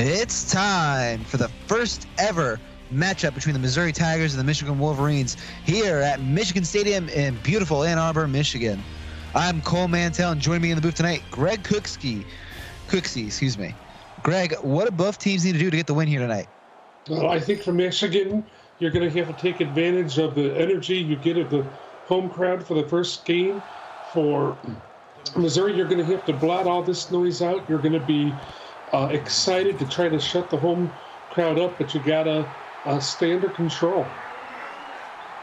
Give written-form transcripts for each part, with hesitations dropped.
It's time for the first ever matchup between the Missouri Tigers and the Michigan Wolverines here at Michigan Stadium in beautiful Ann Arbor, Michigan. I'm Cole Mantell, and joining me in the booth tonight, Greg Cooksey. Greg, what do both teams need to do to get the win here tonight? Well, I think for Michigan, you're going to have to take advantage of the energy you get at the home crowd for the first game. For Missouri, you're going to have to blot all this noise out. You're going to be excited to try to shut the home crowd up, but you got to stay under control.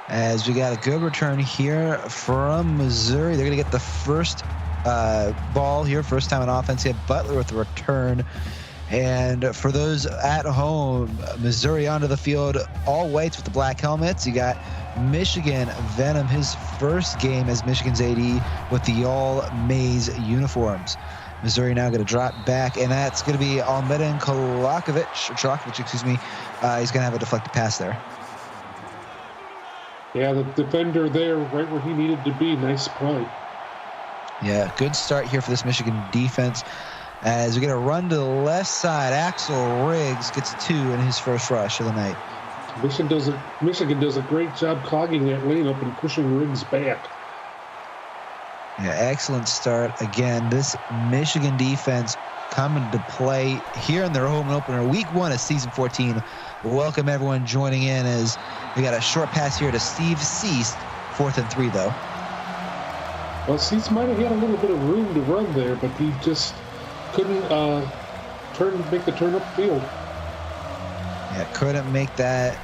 As we got a good return here from Missouri. They're going to get the first ball here, first time in offense. You have Butler with the return. And for those at home, Missouri onto the field, all whites with the black helmets. You got Michigan Venom, his first game as Michigan's AD with the all maize uniforms. Missouri now going to drop back, and that's going to be Almeda Chalakovic. He's going to have a deflected pass there. Yeah, the defender there, right where he needed to be. Nice play. Yeah, good start here for this Michigan defense. As we get a run to the left side, Axel Riggs gets 2 in his first rush of the night. Michigan does a great job clogging that lane up and pushing Riggs back. Yeah, excellent start. Again, this Michigan defense coming to play here in their home opener, week 1 of season 14. Welcome everyone joining in as we got a short pass here to Steve Cease, 4th and 3 though. Well, Cease might have had a little bit of room to run there, but he just couldn't make the turn upfield. Yeah, couldn't make that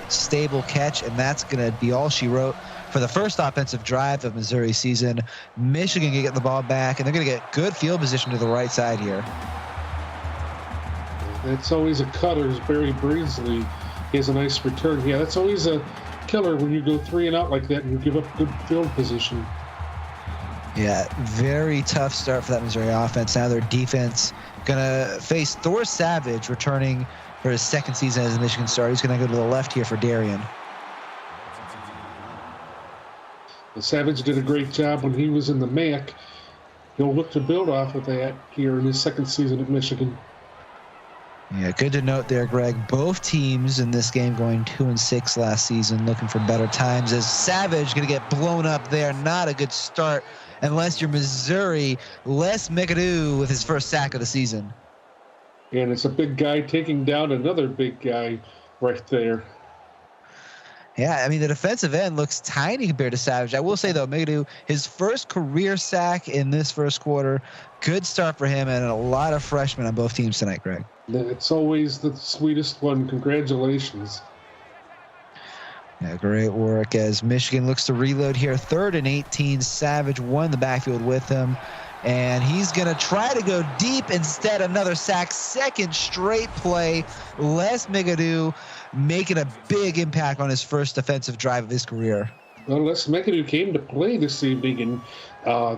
stable catch, and that's going to be all she wrote for the first offensive drive of Missouri season. Michigan can get the ball back, and they're going to get good field position to the right side here. That's always a cutter. Barry Breesley has a nice return. Yeah, that's always a killer when you go 3 and out like that and you give up good field position. Yeah, very tough start for that Missouri offense. Now their defense going to face Thor Savage, returning for his second season as a Michigan starter. He's going to go to the left here for Darien. Savage did a great job when he was in the MAC. He'll look to build off of that here in his second season at Michigan. Yeah, good to note there, Greg. Both teams in this game going 2-6 last season, looking for better times. As Savage going to get blown up there, not a good start unless you're Missouri. Les McAdoo with his first sack of the season. And it's a big guy taking down another big guy right there. Yeah, I mean, the defensive end looks tiny compared to Savage. I will say, though, McAdoo, his first career sack in this first quarter. Good start for him, and a lot of freshmen on both teams tonight, Greg. It's always the sweetest one. Congratulations. Yeah, great work as Michigan looks to reload here. 3rd and 18. Savage won the backfield with him. And he's going to try to go deep instead. Another sack. Second straight play. Les McAdoo making a big impact on his first defensive drive of his career. Well, Les McAdoo came to play this evening, and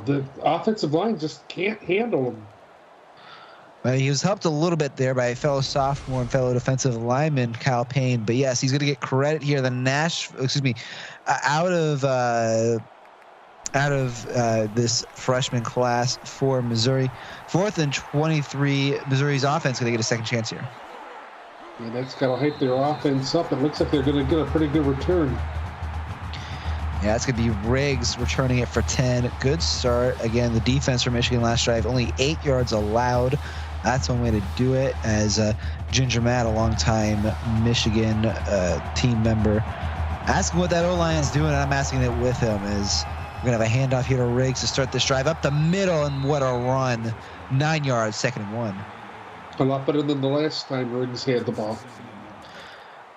the offensive line just can't handle him. Well, he was helped a little bit there by a fellow sophomore and fellow defensive lineman, Kyle Payne. But yes, he's going to get credit here. Out of this freshman class for Missouri. 4th and 23. Missouri's offense going to get a second chance here. Yeah, that's got to hype their offense up. It looks like they're going to get a pretty good return. Yeah, it's going to be Riggs returning it for 10. Good start. Again, the defense for Michigan last drive, only 8 yards allowed. That's one way to do it, as Ginger Matt, a longtime Michigan team member, asking what that O-line's doing, and I'm asking it with him. Is we're going to have a handoff here to Riggs to start this drive up the middle, and what a run. 9 yards, 2nd and 1. A lot better than the last time Riggs had the ball.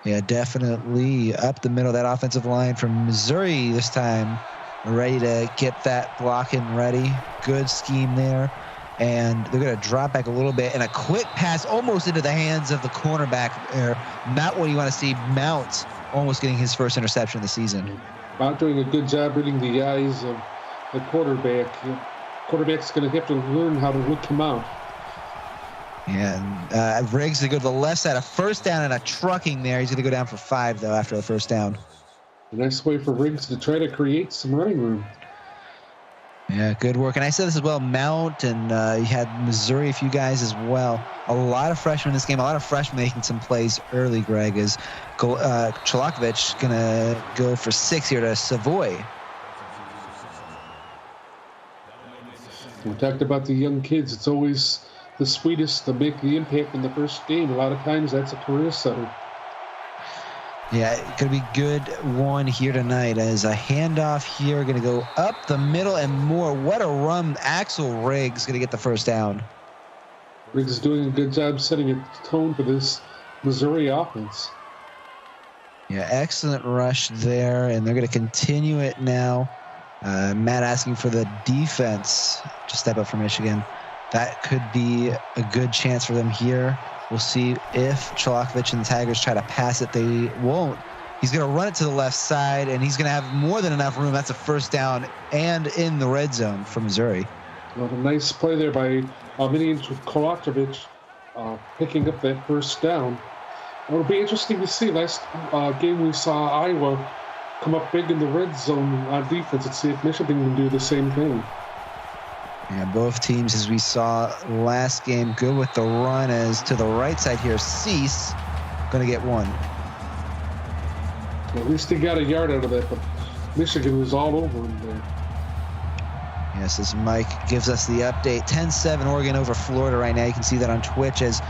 Yeah, definitely up the middle. That offensive line from Missouri this time ready to get that blocking ready. Good scheme there. And they're going to drop back a little bit. And a quick pass almost into the hands of the cornerback there. Not what you want to see. Mount almost getting his first interception of the season. Mount doing a good job reading the eyes of the quarterback. Quarterback's going to have to learn how to look him out. Yeah, and Riggs to go to the left side. A first down and a trucking there. He's going to go down for 5, though, after the first down. A nice way for Riggs to try to create some running room. Yeah, good work. And I said this as well, Mount, and you had Missouri, a few guys as well. A lot of freshmen in this game, a lot of freshmen making some plays early, Greg, is Chalakovich going to go for 6 here to Savoy. We talked about the young kids. It's always the sweetest to make the impact in the first game. A lot of times that's a career setter. Yeah, it's going to be good one here tonight as a handoff here. Going to go up the middle and more. What a run. Axel Riggs going to get the first down. Riggs is doing a good job setting a tone for this Missouri offense. Yeah, excellent rush there, and they're going to continue it now. Matt asking for the defense to step up for Michigan. That could be a good chance for them here. We'll see if Chalakovich and the Tigers try to pass it. They won't. He's going to run it to the left side, and he's going to have more than enough room. That's a first down and in the red zone for Missouri. Well, a nice play there by Minian Chalakovich picking up that first down. It'll be interesting to see. Last game we saw Iowa come up big in the red zone on defense and see if Michigan can do the same thing. Yeah, both teams, as we saw last game, good with the run. As to the right side here, Cease going to get one. Well, at least he got a yard out of that, but Michigan was all over him there. Yes, as Mike gives us the update, 10-7 Oregon over Florida right now. You can see that on Twitch, as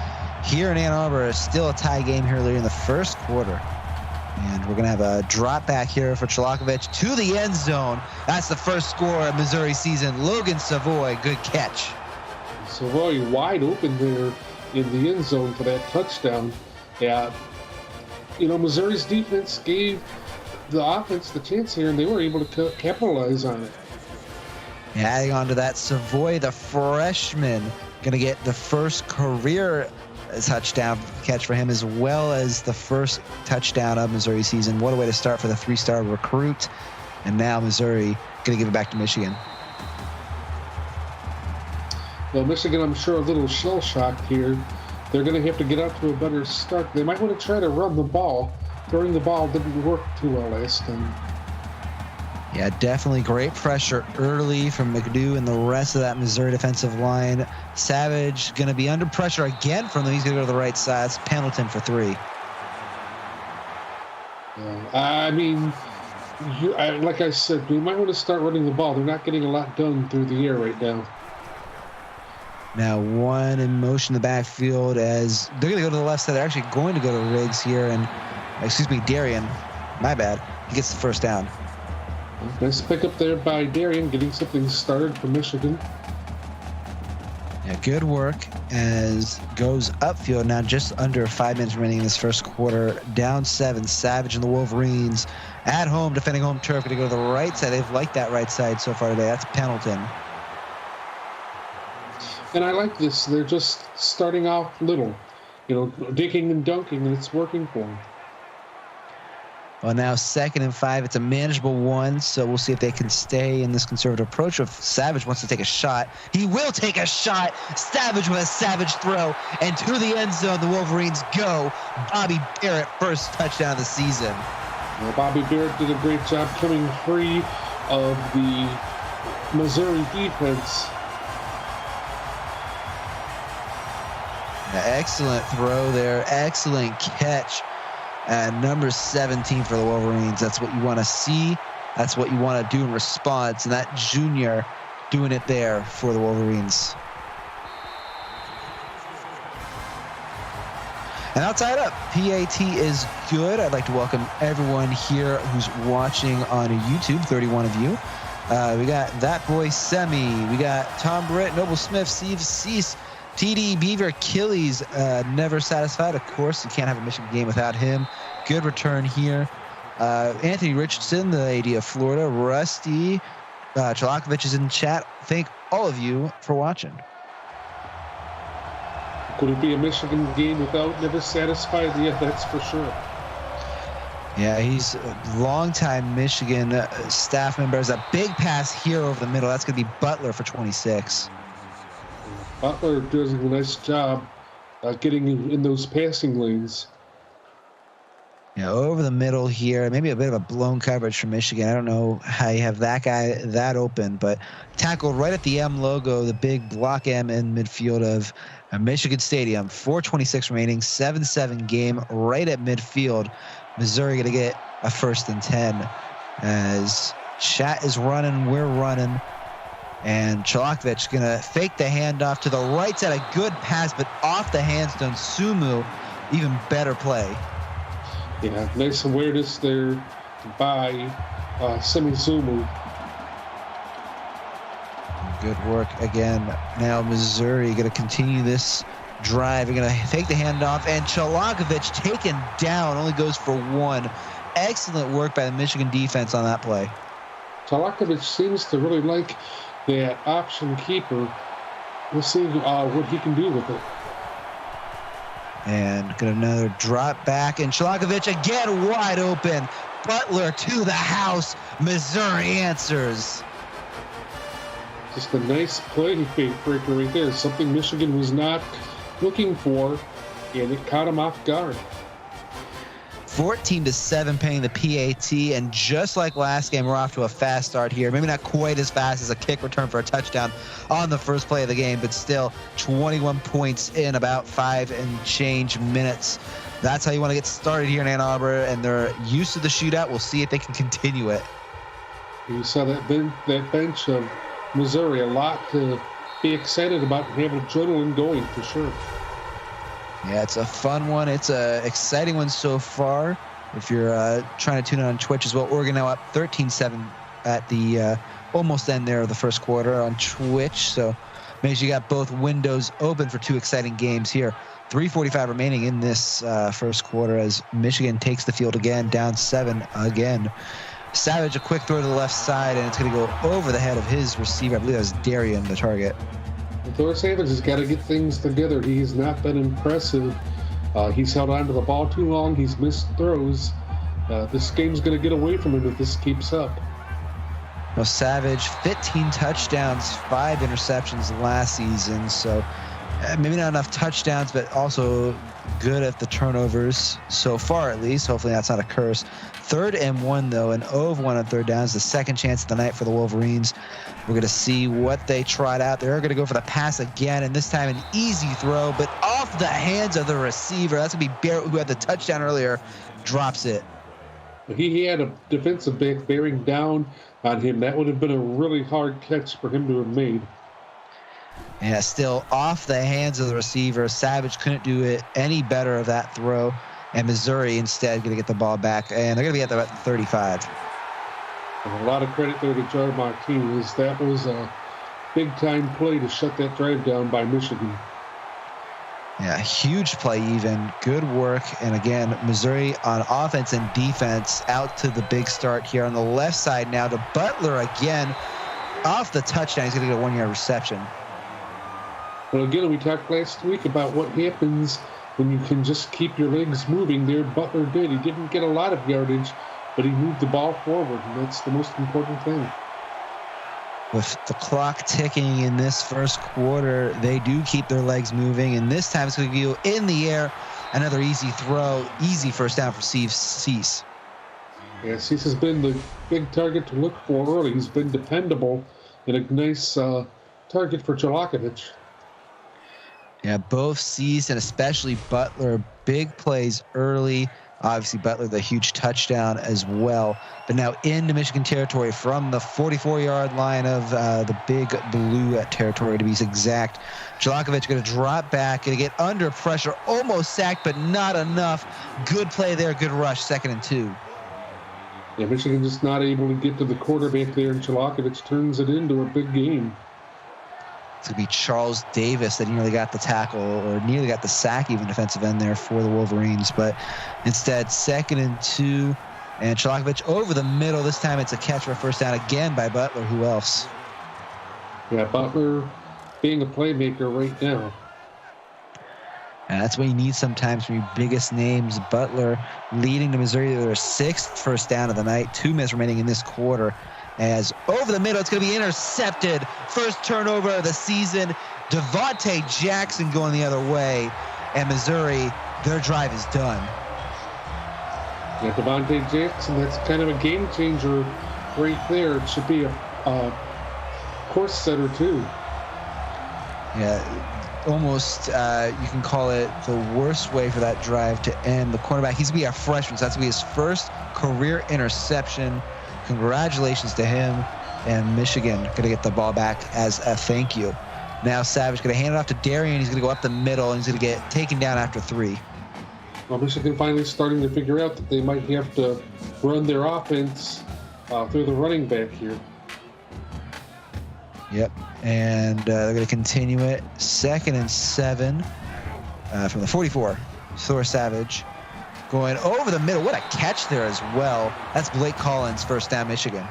here in Ann Arbor is still a tie game here later in the first quarter. And we're going to have a drop back here for Chalakovich to the end zone. That's the first score of Missouri season. Logan Savoy, good catch. Savoy wide open there in the end zone for that touchdown. Yeah, you know, Missouri's defense gave the offense the chance here, and they were able to capitalize on it. And adding on to that, Savoy, the freshman, going to get the first career touchdown catch for him, as well as the first touchdown of Missouri season. What a way to start for the 3-star recruit. And now Missouri going to give it back to Michigan. Well, Michigan, I'm sure, a little shell-shocked here. They're going to have to get out to a better start. They might want to try to run the ball. Throwing the ball didn't work too well last time. Yeah, definitely great pressure early from McAdoo and the rest of that Missouri defensive line. Savage going to be under pressure again from them. He's going to go to the right side. It's Pendleton for 3. I mean, like I said, we might want to start running the ball. They're not getting a lot done through the air right now. Now one in motion in the backfield as they're going to go to the left side. They're actually going to go to Riggs here. And, Darian. My bad. He gets the first down. Nice pickup there by Darian, getting something started for Michigan. Yeah, good work as goes upfield now, just under 5 minutes remaining in this first quarter. Down 7, Savage and the Wolverines at home, defending home turf, going to go to the right side. They've liked that right side so far today. That's Pendleton. And I like this. They're just starting off little, dicking and dunking, and it's working for them. Well, now 2nd and 5. It's a manageable one, so we'll see if they can stay in this conservative approach. If Savage wants to take a shot, he will take a shot. Savage with a savage throw, and to the end zone, the Wolverines go. Bobby Barrett, first touchdown of the season. Well, Bobby Barrett did a great job coming free of the Missouri defense. Excellent throw there. Excellent catch. Number 17 for the Wolverines. That's what you want to see. That's what you want to do in response. And that junior doing it there for the Wolverines. And I'll tie it up. PAT is good. I'd like to welcome everyone here who's watching on YouTube, 31 of you. We got That Boy Semi. We got Tom Britt, Noble Smith, Steve Cease, TD Beaver, Achilles, never satisfied. Of course, you can't have a Michigan game without him. Good return here. Anthony Richardson, the AD of Florida. Rusty Chalakovich is in chat. Thank all of you for watching. Could it be a Michigan game without never satisfied? Yeah, that's for sure. Yeah, he's a longtime Michigan staff member. There's a big pass here over the middle. That's going to be Butler for 26. Butler does a nice job getting in those passing lanes. Over the middle here, maybe a bit of a blown coverage from Michigan. I don't know how you have that guy that open, but tackled right at the M logo, the big block M in midfield of Michigan Stadium. 4:26 remaining, 7-7 game right at midfield. Missouri going to get a 1st and 10 as Chat is running, we're running. And Chalakovich going to fake the handoff to the right side. A good pass, but off the hands to Sumu. Even better play. Yeah, nice awareness there by Semizumu. Good work again. Now Missouri going to continue this drive. They're going to fake the handoff, and Chalakovich taken down, only goes for 1. Excellent work by the Michigan defense on that play. Chalakovich seems to really like that option keeper. We'll see what he can do with it. And got another drop back, and Chalakovich again wide open. Butler to the house. Missouri answers. Just a nice play breaker right there. Something Michigan was not looking for, and it caught him off guard. 14-7 paying the PAT, and just like last game, we're off to a fast start here. Maybe not quite as fast as a kick return for a touchdown on the first play of the game, but still 21 points in about 5 and change minutes. That's how you want to get started here in Ann Arbor, and they're used to the shootout. We'll see if they can continue it. You saw that bench of Missouri, a lot to be excited about and have adrenaline going for sure. Yeah, it's a fun one. It's a exciting one so far. If you're trying to tune in on Twitch as well, Oregon now up 13-7 at the almost end there of the first quarter on Twitch. So make sure you got both windows open for 2 exciting games here. 3:45 remaining in this first quarter as Michigan takes the field again, down 7 again. Savage, a quick throw to the left side, and it's going to go over the head of his receiver. I believe that was Darian, the target. Thor Savage has got to get things together. He's not been impressive. He's held on to the ball too long. He's missed throws. This game's going to get away from him if this keeps up. Well, Savage, 15 touchdowns, 5 interceptions last season. So maybe not enough touchdowns, but also good at the turnovers so far, at least. Hopefully that's not a curse. 3rd and 1, though, and 0-1 on 3rd downs. The second chance of the night for the Wolverines. We're going to see what they tried out. They're going to go for the pass again, and this time an easy throw, but off the hands of the receiver. That's going to be Barrett, who had the touchdown earlier, drops it. He had a defensive back bearing down on him. That would have been a really hard catch for him to have made. Yeah, still off the hands of the receiver. Savage couldn't do it any better of that throw. And Missouri instead going to get the ball back, and they're going to be at the 35. And a lot of credit there to Jar Martinez. That was a big-time play to shut that drive down by Michigan. Yeah, huge play even. Good work. And again, Missouri on offense and defense out to the big start here on the left side now to Butler again. Off the touchdown, he's going to get a 1-yard reception. Well, again, we talked last week about what happens when you can just keep your legs moving there. Butler did. He didn't get a lot of yardage, but he moved the ball forward, and that's the most important thing. With the clock ticking in this first quarter, they do keep their legs moving, and this time it's going to go in the air. Another easy throw, easy first down for Cease. Yeah, Cease has been the big target to look for early. He's been dependable and a nice target for Chalakovich. Yeah, both Cease and especially Butler, big plays early. Obviously, Butler, the huge touchdown as well. But now into Michigan territory from the 44-yard line of the big blue territory, to be exact. Chalakovich going to drop back, going to get under pressure, almost sacked, but not enough. Good play there, good rush, 2nd and 2. Yeah, Michigan just not able to get to the quarterback there, and Chalakovich turns it into a big game. It's going to be Charles Davis that nearly got the tackle, or nearly got the sack, even defensive end there for the Wolverines. But instead, 2nd and 2, and Chalakovich over the middle. This time it's a catch for a first down again by Butler. Who else? Yeah, Butler being a playmaker right now. And that's what you need sometimes from your biggest names. Butler leading to Missouri to their 6th first down of the night. 2 minutes remaining in this quarter. As over the middle, it's going to be intercepted. First turnover of the season. Devontae Jackson going the other way. And Missouri, their drive is done. Yeah, Devontae Jackson, that's kind of a game changer right there. It should be a course setter, too. Yeah, almost you can call it the worst way for that drive to end. The cornerback, he's going to be a freshman, so that's going to be his first career interception. Congratulations to him. And Michigan going to get the ball back as a thank you. Now Savage going to hand it off to Darian. He's going to go up the middle, and he's going to get taken down after 3. Well, Michigan finally starting to figure out that they might have to run their offense through the running back here. Yep, and they're going to continue it. 2nd and 7 from the 44. Thor Savage going over the middle. What a catch there as well. That's Blake Collins, first down, Michigan.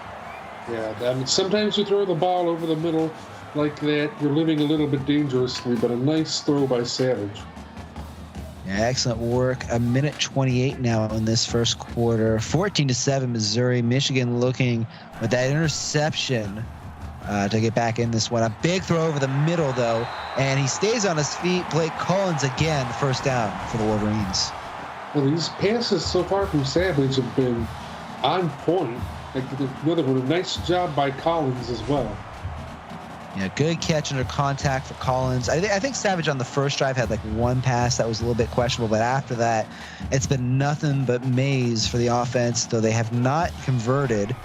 Yeah, I mean, sometimes you throw the ball over the middle like that, you're living a little bit dangerously, but a nice throw by Savage. Yeah, excellent work. 1:28 now in this first quarter. 14-7 Missouri. Michigan looking with that interception to get back in this one. A big throw over the middle, though, and he stays on his feet. Blake Collins again, first down for the Wolverines. Well, these passes so far from Savage have been on point. Another one, a nice job by Collins as well. Yeah, good catch under contact for Collins. I think Savage on the first drive had like one pass that was a little bit questionable, but after that, it's been nothing but maize for the offense, though they have not converted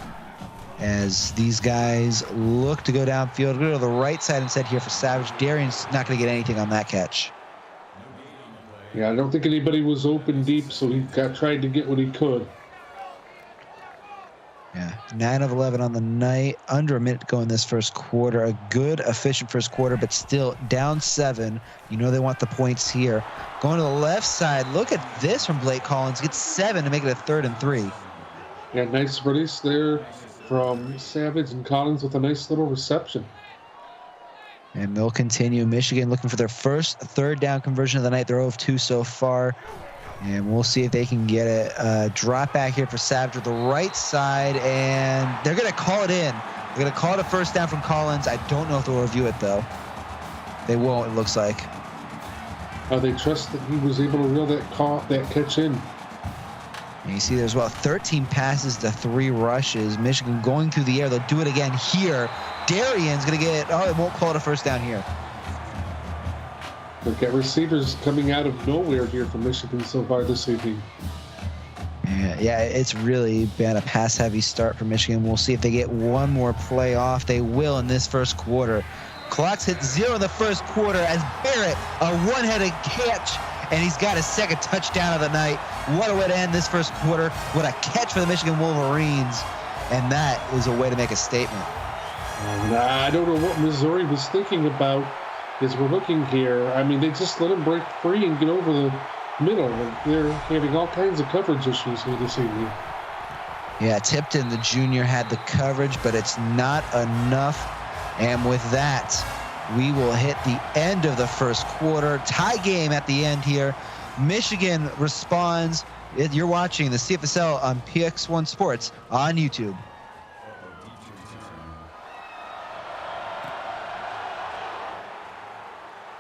as these guys look to go downfield. Go to the right side instead here for Savage. Darian's not going to get anything on that catch. Yeah, I don't think anybody was open deep, so he tried to get what he could. Yeah, 9 of 11 on the night. Under a minute to go in this first quarter. A good, efficient first quarter, but still down 7. You know they want the points here. Going to the left side. Look at this from Blake Collins. Gets 7 to make it a 3rd and 3. Yeah, nice release there from Savage and Collins with a nice little reception. And they'll continue. Michigan looking for their first 3rd down conversion of the night. They're 0 of 2 so far. And we'll see if they can get it. Drop back here for Savage with the right side, and they're going to call it in. They're going to call it a first down from Collins. I don't know if they'll review it, though. They won't, it looks like. They trust that he was able to reel that catch in. And you see there's, 13 passes to 3 rushes. Michigan going through the air. They'll do it again here. Darian's going to get, it won't call it a first down here. Look at receivers coming out of nowhere here from Michigan so far this evening. Yeah, it's really been a pass-heavy start for Michigan. We'll see if they get one more play off. They will in this first quarter. Clock's hit 0 in the first quarter as Barrett, a one-headed catch, and he's got his 2nd touchdown of the night. What a way to end this first quarter. What a catch for the Michigan Wolverines. And that is a way to make a statement. I don't know what Missouri was thinking about as we're looking here. I mean, they just let him break free and get over the middle. They're having all kinds of coverage issues here this evening. Yeah, Tipton, the junior, had the coverage, but it's not enough. And with that, we will hit the end of the first quarter. Tie game at the end here. Michigan responds. You're watching the CFSL on PX1 Sports on YouTube.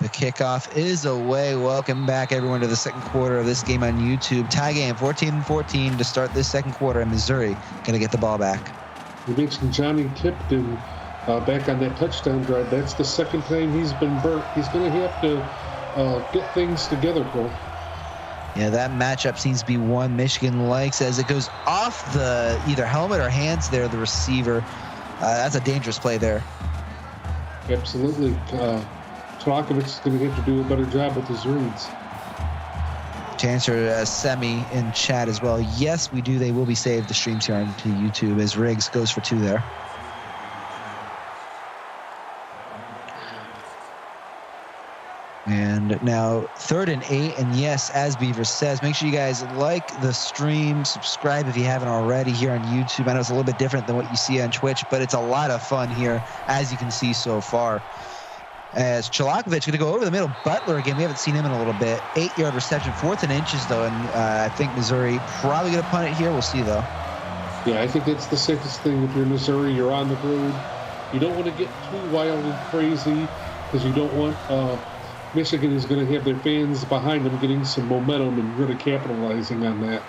The kickoff is away. Welcome back, everyone, to the second quarter of this game on YouTube. Tie game, 14-14 to start this second quarter, and Missouri going to get the ball back. You mentioned Johnny Tipton back on that touchdown drive. That's the 2nd time he's been burnt. He's going to have to get things together, Cole. Yeah, that matchup seems to be one Michigan likes as it goes off the either helmet or hands there, the receiver. That's a dangerous play there. Absolutely. Tlakovich is going to have to do a better job with his reads. To answer Semi in chat as well, yes, we do. They will be saved, the streams here on YouTube, as Riggs goes for 2 there. And now 3rd and 8, and yes, as Beaver says, make sure you guys like the stream, subscribe if you haven't already here on YouTube. I know it's a little bit different than what you see on Twitch, but it's a lot of fun here, as you can see so far. As Chalakovich going to go over the middle. Butler again, we haven't seen him in a little bit. 8-yard reception, 4th and inches though, and I think Missouri probably going to punt it here. We'll see though. Yeah, I think that's the safest thing. If you're Missouri, you're on the road. You don't want to get too wild and crazy because you don't want Michigan is going to have their fans behind them getting some momentum and really capitalizing on that.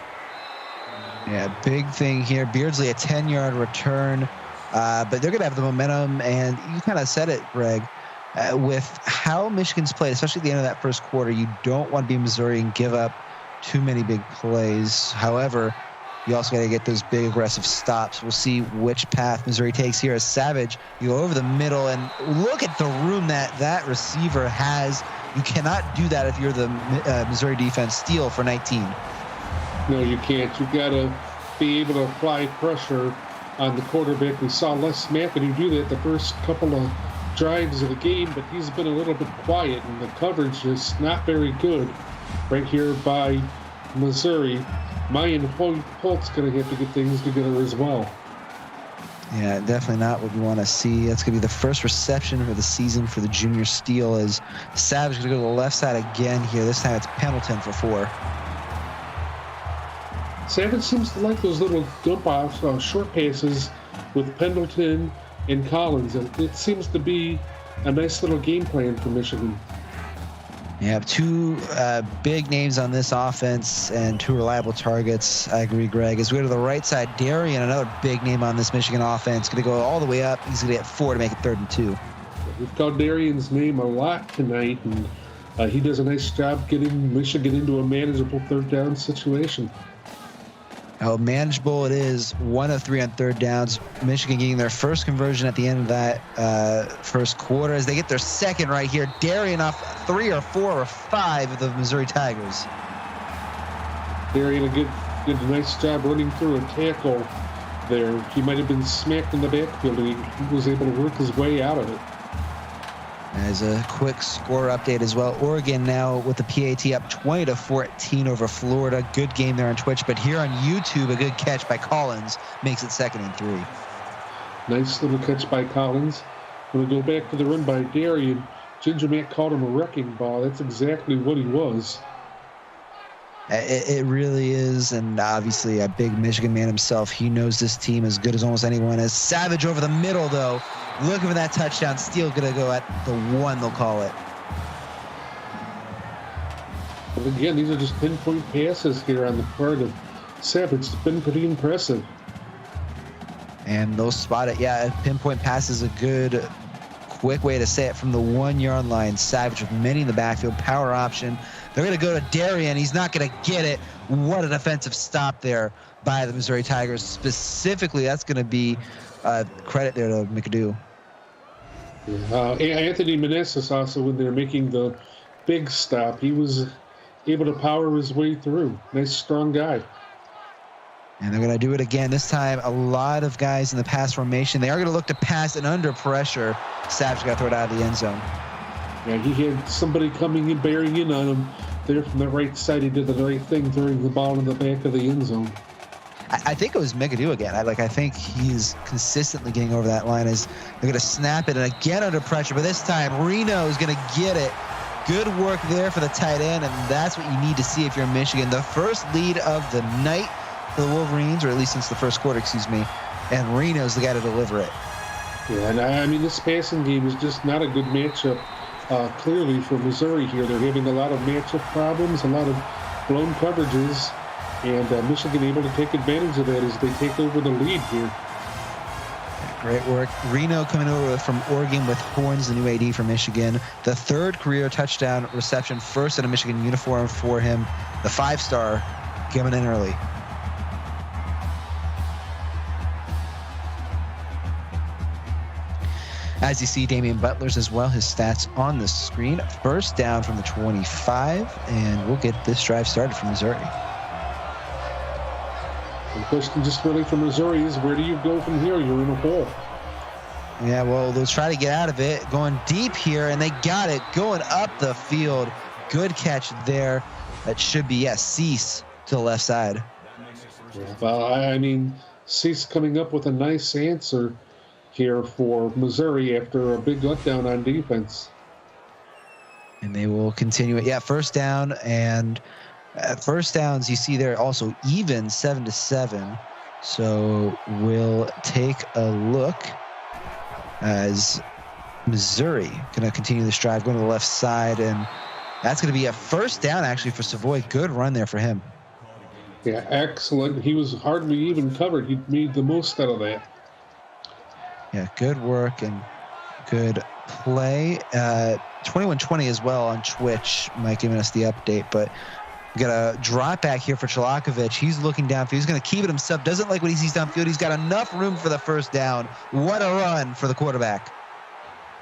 Yeah, big thing here. Beardsley, a 10-yard return, but they're going to have the momentum, and you kind of said it, Greg. With how Michigan's played, especially at the end of that first quarter, you don't want to be Missouri and give up too many big plays. However, you also got to get those big aggressive stops. We'll see which path Missouri takes here. As Savage, you go over the middle, and look at the room that receiver has. You cannot do that if you're the Missouri defense. Steal for 19. No, you can't. You've got to be able to apply pressure on the quarterback. We saw Les McAdoo do that the first couple of drives of the game, but he's been a little bit quiet, and the coverage is not very good right here by Missouri. Mayan Holt's going to have to get things together as well. Yeah, definitely not what you want to see. That's going to be the first reception of the season for the junior steal, as Savage going to go to the left side again here. This time it's Pendleton for 4. Savage seems to like those little dump-offs, short passes with Pendleton and Collins. It seems to be a nice little game plan for Michigan. You have 2 big names on this offense and 2 reliable targets. I agree, Greg. As we go to the right side, Darian, another big name on this Michigan offense, going to go all the way up. He's going to get 4 to make it 3rd and 2. We've called Darian's name a lot tonight, and he does a nice job getting Michigan into a manageable 3rd down situation. How manageable it is. 1 of 3 on 3rd downs. Michigan getting their first conversion at the end of that first quarter as they get their second right here. Darian off 3 or 4 or 5 of the Missouri Tigers. Darian did a nice job running through a tackle there. He might have been smacked in the backfield, and he was able to work his way out of it. As a quick score update as well, Oregon now with the PAT up 20-14 over Florida. Good game there on Twitch, but here on YouTube, a good catch by Collins makes it 2nd and 3. Nice little catch by Collins. When we go back to the run by Darian, Ginger Matt called him a wrecking ball. That's exactly what he was. It really is, and obviously a big Michigan man himself. He knows this team as good as almost anyone. As Savage over the middle, though, looking for that touchdown. Steele going to go at the 1, they'll call it. But again, these are just pinpoint passes here on the part of Savage. It's been pretty impressive. And those spotted, pinpoint pass is a good, quick way to say it from the 1-yard line. Savage with many in the backfield, power option. They're going to go to Darian. He's not going to get it. What an offensive stop there by the Missouri Tigers. Specifically, that's going to be credit there to McAdoo. Anthony Meneses also, when they're making the big stop, he was able to power his way through. Nice, strong guy. And they're going to do it again. This time, a lot of guys in the pass formation. They are going to look to pass, and under pressure, Savage got to throw it out of the end zone. Yeah, he had somebody coming in, bearing in on him there from the right side. He did the right thing, throwing the ball in the back of the end zone. I think it was McAdoo again. I think he's consistently getting over that line. As they're going to snap it, and again under pressure, but this time Reno is going to get it. Good work there for the tight end, and that's what you need to see if you're Michigan. The first lead of the night for the Wolverines, or at least since the first quarter, and Reno's the guy to deliver it. Yeah, and I mean, this passing game is just not a good matchup, clearly, for Missouri here. They're having a lot of matchup problems, a lot of blown coverages, and Michigan able to take advantage of that as they take over the lead here. Great work. Reno coming over from Oregon with Horns, the new AD for Michigan. The 3rd career touchdown reception, first in a Michigan uniform for him. The 5-star coming in early. As you see, Damian Butler's as well, his stats on the screen. First down from the 25, and we'll get this drive started for Missouri. The question just really for Missouri is, where do you go from here? You're in a hole. Yeah, well, they'll try to get out of it. Going deep here, and they got it. Going up the field. Good catch there. That should be, Cease to the left side. Yeah, well, I mean, Cease coming up with a nice answer here for Missouri after a big letdown on defense. And they will continue it. Yeah, first down, and first downs you see there also even 7-7. So we'll take a look as Missouri going to continue this drive, going to the left side, and that's going to be a first down actually for Savoy. Good run there for him. Yeah, excellent. He was hardly even covered. He made the most out of that. Yeah, good work and good play. 2120 as well on Twitch, Mike giving us the update, but we got a drop back here for Chalakovic. He's looking downfield. He's going to keep it himself. Doesn't like what he sees downfield. He's got enough room for the first down. What a run for the quarterback.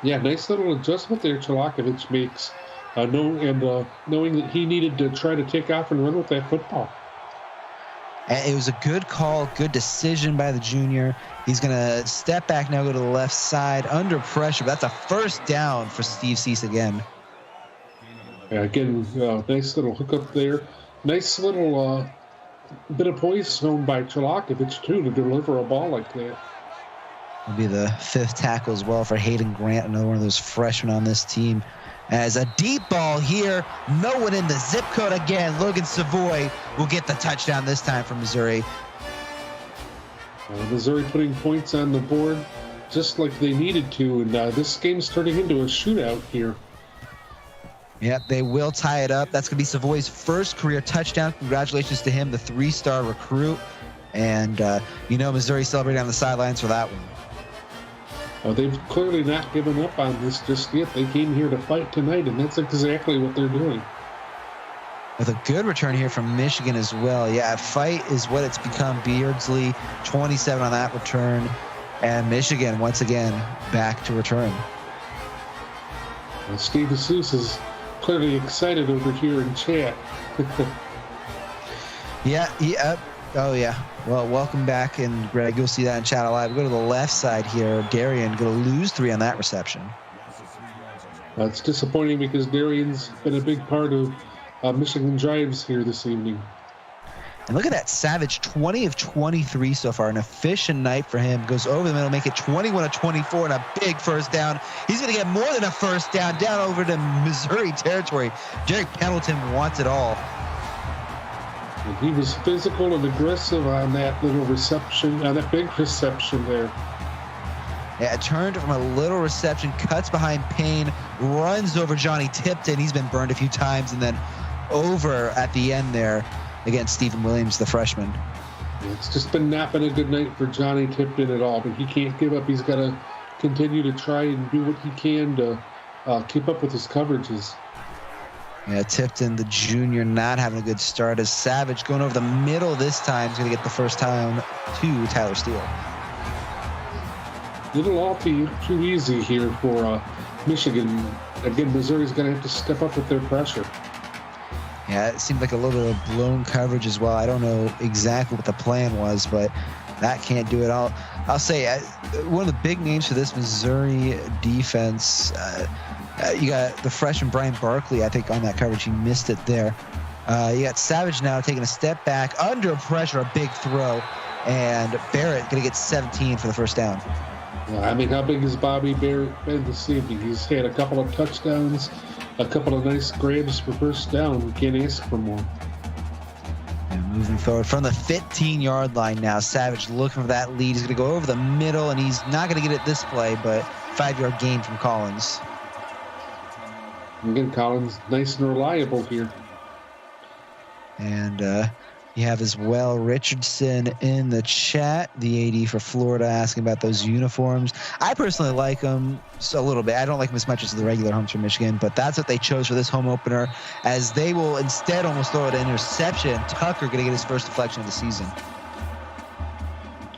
Yeah, nice little adjustment there Chalakovic makes, knowing that he needed to try to take off and run with that football. And it was a good call, good decision by the junior. He's going to step back now, go to the left side under pressure. But that's a first down for Steve Cease again. Yeah, again, nice little hookup there. Nice little bit of poise shown by Chalakovic, too, to deliver a ball like that. Will be the fifth tackle as well for Hayden Grant, another one of those freshmen on this team. As a deep ball here, no one in the zip code again. Logan Savoy will get the touchdown this time for Missouri. Missouri putting points on the board just like they needed to, and this game's turning into a shootout here. Yep, they will tie it up. That's going to be Savoy's first career touchdown. Congratulations to him, the 3-star recruit. And, Missouri celebrating on the sidelines for that one. They've clearly not given up on this just yet. They came here to fight tonight, and that's exactly what they're doing. With a good return here from Michigan as well. Yeah, fight is what it's become. Beardsley, 27 on that return. And Michigan, once again, back to return. Steve Seuss is clearly excited over here in chat. Yeah. Oh, yeah. Well, welcome back, and Greg, you'll see that in chat live. We go to the left side here. Darian going to lose 3 on that reception. It's disappointing because Darian's been a big part of Michigan drives here this evening. And look at that. Savage, 20 of 23 so far. An efficient night for him. Goes over the middle, make it 21 of 24, and a big first down. He's going to get more than a first down over to Missouri territory. Jarek Pendleton wants it all. And he was physical and aggressive on that little reception, on that big reception there. Yeah, turned from a little reception, cuts behind Payne, runs over Johnny Tipton. He's been burned a few times, and then over at the end there against Stephen Williams, the freshman. It's just not been a good night for Johnny Tipton at all, but he can't give up. He's got to continue to try and do what he can to keep up with his coverages. Yeah, Tipton, the junior, not having a good start as Savage going over the middle this time. He's going to get the first down to Tyler Steele. Little all too easy here for Michigan. Again, Missouri's going to have to step up with their pressure. Yeah, it seemed like a little bit of blown coverage as well. I don't know exactly what the plan was, but that can't do it. I'll say one of the big names for this Missouri defense, you got the freshman Brian Barkley, I think, on that coverage. He missed it there. You got Savage now taking a step back, under pressure, a big throw, and Barrett going to get 17 for the first down. I mean, how big has Bobby Barrett been this evening? He's had a couple of touchdowns, a couple of nice grabs for first down. We can't ask for more. And moving forward from the 15-yard line now, Savage looking for that lead. He's going to go over the middle, and he's not going to get it this play, but 5-yard gain from Collins. Again, Collins, nice and reliable here. And you have as well Richardson in the chat, the AD for Florida, asking about those uniforms. I personally like them a little bit. I don't like them as much as the regular homes for Michigan, but that's what they chose for this home opener, as they will instead almost throw it an interception. Tucker going to get his first deflection of the season.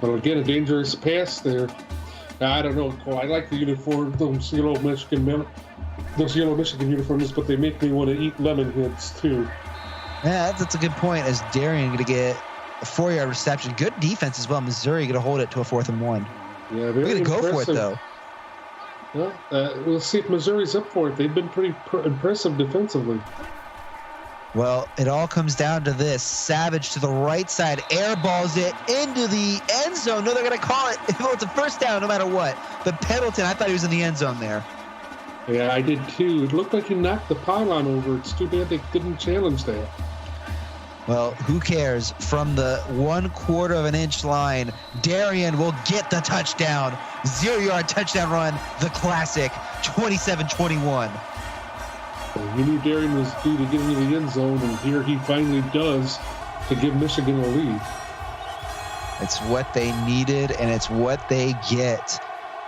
Well, again, a dangerous pass there. I don't know, Cole. I like the uniform, those yellow Michigan uniforms, but they make me want to eat lemon heads too. Yeah, that's a good point, as Darian going to get a 4-yard reception. Good defense as well. Missouri going to hold it to a 4th and 1. Yeah, they're going to go for it, though. Well, we'll see if Missouri's up for it. They've been pretty impressive defensively. Well, it all comes down to this. Savage to the right side, airballs it into the end zone. No, they're going to call it. Well, it's a first down no matter what. But Pendleton, I thought he was in the end zone there. Yeah, I did too. It looked like he knocked the pylon over. It's too bad they didn't challenge that. Well, who cares? From the 1/4 of an inch line, Darian will get the touchdown. 0-yard touchdown run, the classic, 27-21. You knew Darian was due to get into the end zone, and here he finally does. to give Michigan a lead. It's what they needed, and it's what they get.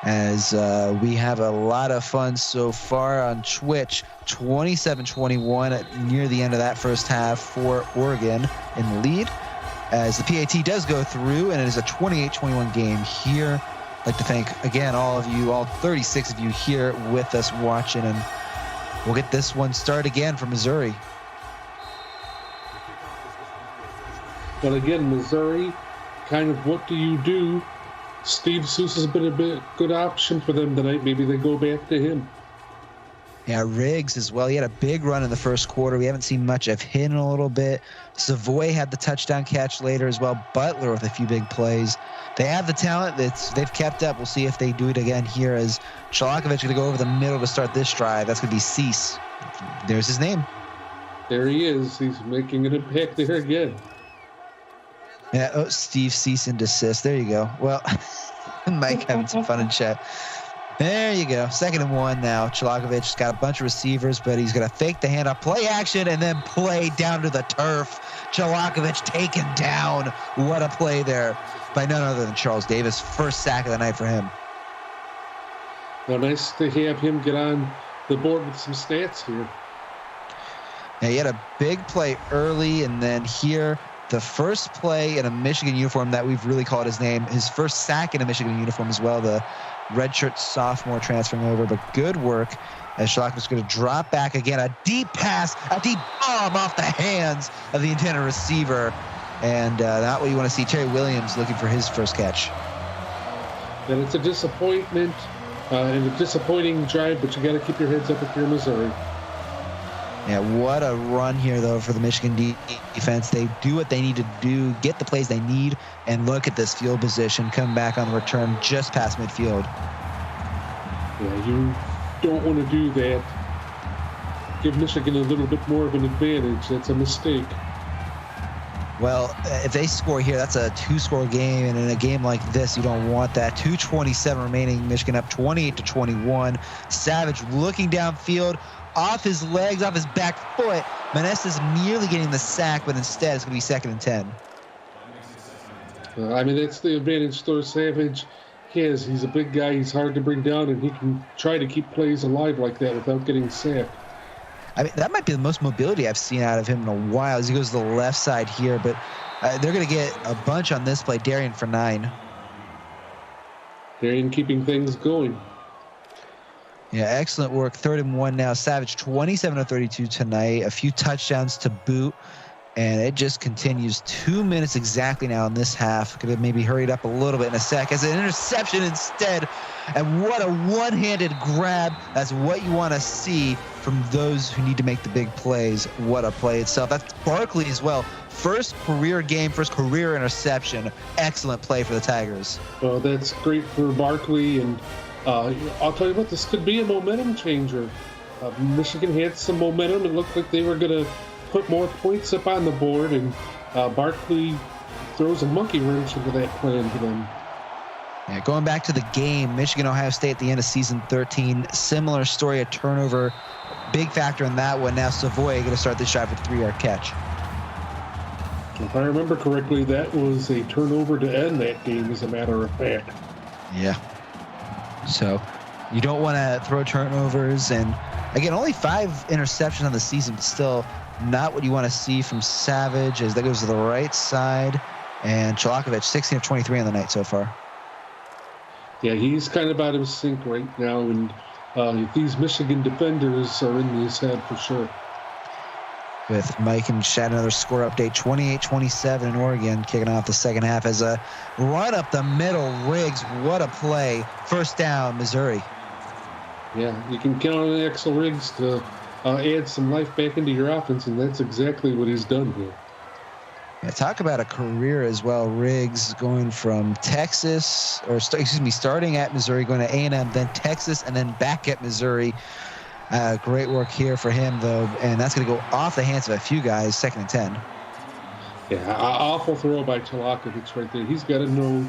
As we have a lot of fun so far on Twitch. 27-21 near the end of that first half for Oregon in the lead. As the PAT does go through, and it is a 28-21 game here. I'd like to thank, again, all of you, all 36 of you here with us watching, and we'll get this one started again for Missouri. But again, Missouri, kind of what do you do? Steve Seuss has been a good option for them tonight. Maybe they go back to him. Yeah, Riggs as well. He had a big run in the first quarter. We haven't seen much of him in a little bit. Savoy had the touchdown catch later as well. Butler with a few big plays. They have the talent. They've kept up. We'll see if they do it again here as Chalakovich going to go over the middle to start this drive. That's going to be Cease. There's his name. There he is. He's making an impact there again. Yeah, oh, Steve cease and desist. There you go. Well, Mike having some fun in chat. There you go. 2nd and 1 now. Chalakovich got a bunch of receivers, but he's going to fake the handoff, play action, and then play down to the turf. Chalakovich taken down. What a play there by none other than Charles Davis. First sack of the night for him. Well, nice to have him get on the board with some stats here. Yeah, he had a big play early, and then here, the first play in a Michigan uniform that we've really called his name. His first sack in a Michigan uniform as well. The redshirt sophomore transferring over, but good work as Chalakovich is going to drop back again. A deep pass, a deep bomb off the hands of the intended receiver. And not what you want to see. Terry Williams looking for his first catch. And it's a disappointment and a disappointing drive, but you got to keep your heads up if you're Missouri. Yeah, what a run here, though, for the Michigan defense. They do what they need to do, get the plays they need, and look at this field position, come back on the return just past midfield. Yeah, you don't want to do that. Give Michigan a little bit more of an advantage. That's a mistake. Well, if they score here, that's a 2-score game, and in a game like this, you don't want that. 2:27 remaining, Michigan up 28-21. Savage looking downfield, off his legs, off his back foot. Meneses nearly getting the sack, but instead it's going to be 2nd and 10. I mean, that's the advantage Thor Savage has. He's a big guy. He's hard to bring down, and he can try to keep plays alive like that without getting sacked. I mean, that might be the most mobility I've seen out of him in a while as he goes to the left side here, but they're going to get a bunch on this play. Darian for 9. Darian keeping things going. Yeah, excellent work. 3rd and 1 now. Savage 27-32 tonight. A few touchdowns to boot, and it just continues. 2 minutes exactly now in this half. Could have maybe hurried up a little bit in a sec as an interception instead. And what a one-handed grab. That's what you want to see from those who need to make the big plays. What a play itself. That's Barkley as well. First career game, first career interception. Excellent play for the Tigers. Well, that's great for Barkley, and I'll tell you what, this could be a momentum changer. Michigan had some momentum. It looked like they were going to put more points up on the board, and Barkley throws a monkey wrench into that plan for them. Yeah, going back to the game, Michigan-Ohio State at the end of season 13. Similar story, a turnover. Big factor in that one. Now Savoy going to start this drive with a 3-yard catch. If I remember correctly, that was a turnover to end that game, as a matter of fact. Yeah. So you don't want to throw turnovers. And, again, only 5 interceptions on the season, but still not what you want to see from Savage as that goes to the right side. And Chalakovich, 16 of 23 on the night so far. Yeah, he's kind of out of sync right now, and these Michigan defenders are in his head for sure. With Mike and Chad, another score update, 28-27 in Oregon, kicking off the second half as a run up the middle. Riggs, what a play. First down, Missouri. Yeah, you can count on Axel Riggs to add some life back into your offense, and that's exactly what he's done here. Yeah, talk about a career as well. Riggs going from Texas, starting at Missouri, going to A&M, then Texas, and then back at Missouri. Great work here for him, though, and that's going to go off the hands of a few guys, 2nd and 10. Yeah, awful throw by Chalakovich right there. He's got to know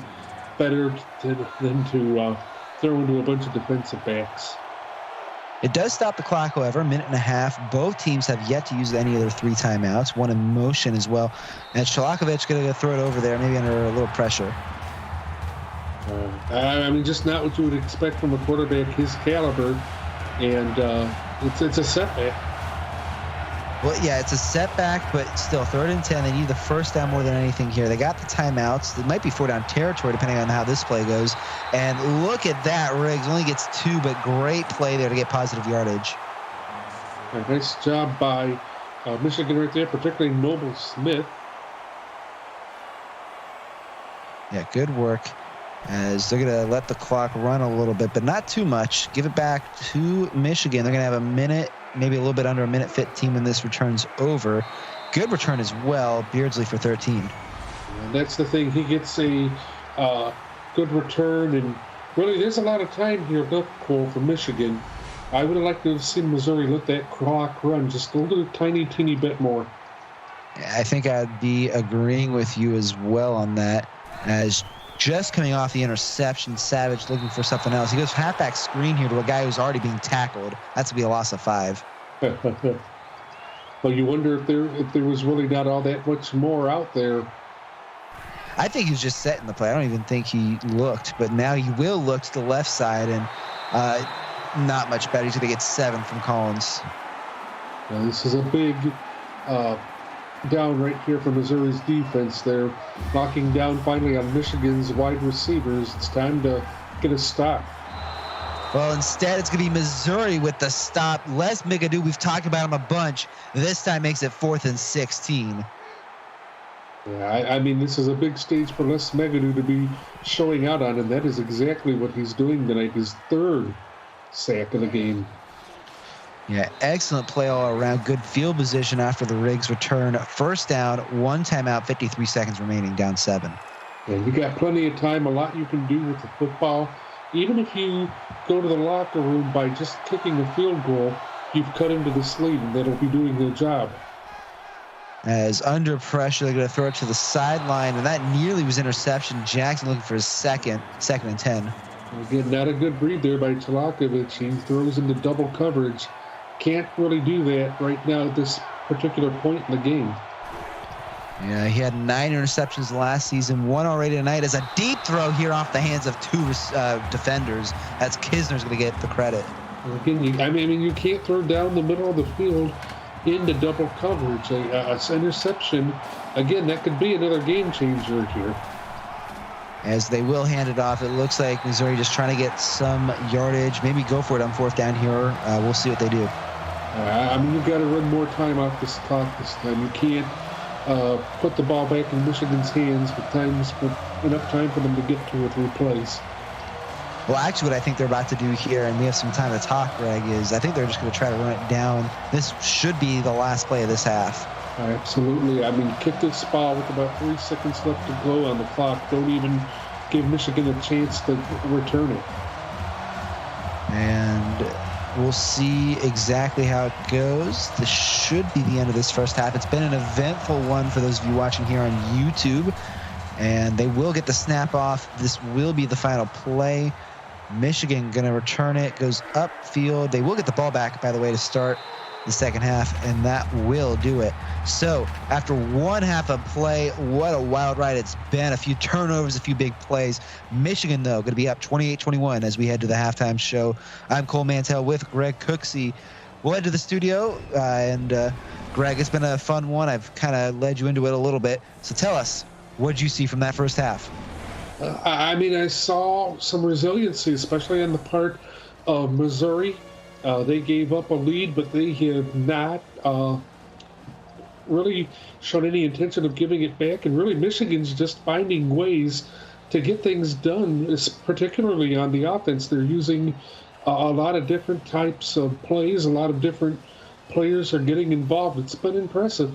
better than to throw into a bunch of defensive backs. It does stop the clock, however, a minute and a half. Both teams have yet to use any of their 3 timeouts, one in motion as well. And Chalakovic going to throw it over there, maybe under a little pressure. I mean, just not what you would expect from a quarterback his caliber. And it's a setback. Well, yeah, it's a setback, but still, 3rd and 10. They need the first down more than anything here. They got the timeouts. It might be 4-down territory, depending on how this play goes. And look at that. Riggs only gets 2, but great play there to get positive yardage. Nice job by Michigan right there, particularly Noble Smith. Yeah, good work. As they're going to let the clock run a little bit, but not too much. Give it back to Michigan. They're going to have a minute, maybe a little bit under a minute 15 when this return's over. Good return as well. Beardsley for 13. And that's the thing. He gets a good return, and really there's a lot of time here left, Cole, for Michigan. I would have liked to have seen Missouri let that clock run just a little teeny bit more. I think I'd be agreeing with you as well on that. As just coming off the interception, Savage looking for something else. He goes halfback screen here to a guy who's already being tackled. That's to be a loss of 5. Well, you wonder if there was really not all that much more out there. I think he was just setting the play. I don't even think he looked, but now he will look to the left side, and not much better. He's going to get 7 from Collins. Now, this is a big down right here for Missouri's defense. They're knocking down finally on Michigan's wide receivers. It's time to get a stop. Well, instead, it's going to be Missouri with the stop. Les Migadou, we've talked about him a bunch. This time makes it 4th and 16. Yeah, I mean, this is a big stage for Les Migadou to be showing out on, and that is exactly what he's doing tonight. His 3rd sack of the game. Yeah, excellent play all around. Good field position after the Riggs return. First down, 1 timeout, 53 seconds remaining, down 7. And you got plenty of time, a lot you can do with the football. Even if you go to the locker room by just kicking a field goal, you've cut into the sleeve, and that'll be doing their job. As under pressure, they're going to throw it to the sideline, and that nearly was interception. Jackson looking for his second and 10. Again, not a good read there by Chalakovic. He throws into double coverage. Can't really do that right now at this particular point in the game. Yeah, he had 9 interceptions last season, 1 already tonight. As a deep throw here off the hands of 2 defenders. That's Kisner's going to get the credit. Again, you can't throw down the middle of the field into double coverage. An interception, again, that could be another game changer here. As they will hand it off, it looks like Missouri just trying to get some yardage. Maybe go for it on 4th down here. We'll see what they do. You've got to run more time off this clock this time. You can't put the ball back in Michigan's hands with enough time for them to get to it, replace. Well, actually, what I think they're about to do here, and we have some time to talk, Greg, is I think they're just going to try to run it down. This should be the last play of this half. Absolutely. Kick this ball with about 3 seconds left to go on the clock. Don't even give Michigan a chance to return it. And we'll see exactly how it goes. This should be the end of this first half. It's been an eventful one for those of you watching here on YouTube. And they will get the snap off. This will be the final play. Michigan going to return it. Goes upfield. They will get the ball back, by the way, to start the second half, and that will do it. So after 1 half of play, what a wild ride it's been. A few turnovers, a few big plays. Michigan, though, going to be up 28-21 as we head to the halftime show. I'm Cole Mantell with Greg Cooksey. We'll head to the studio, and Greg, it's been a fun one. I've kind of led you into it a little bit. So tell us, what did you see from that first half? I saw some resiliency, especially on the part of Missouri. They gave up a lead, but they have not really shown any intention of giving it back. And really, Michigan's just finding ways to get things done, particularly on the offense. They're using a lot of different types of plays. A lot of different players are getting involved. It's been impressive.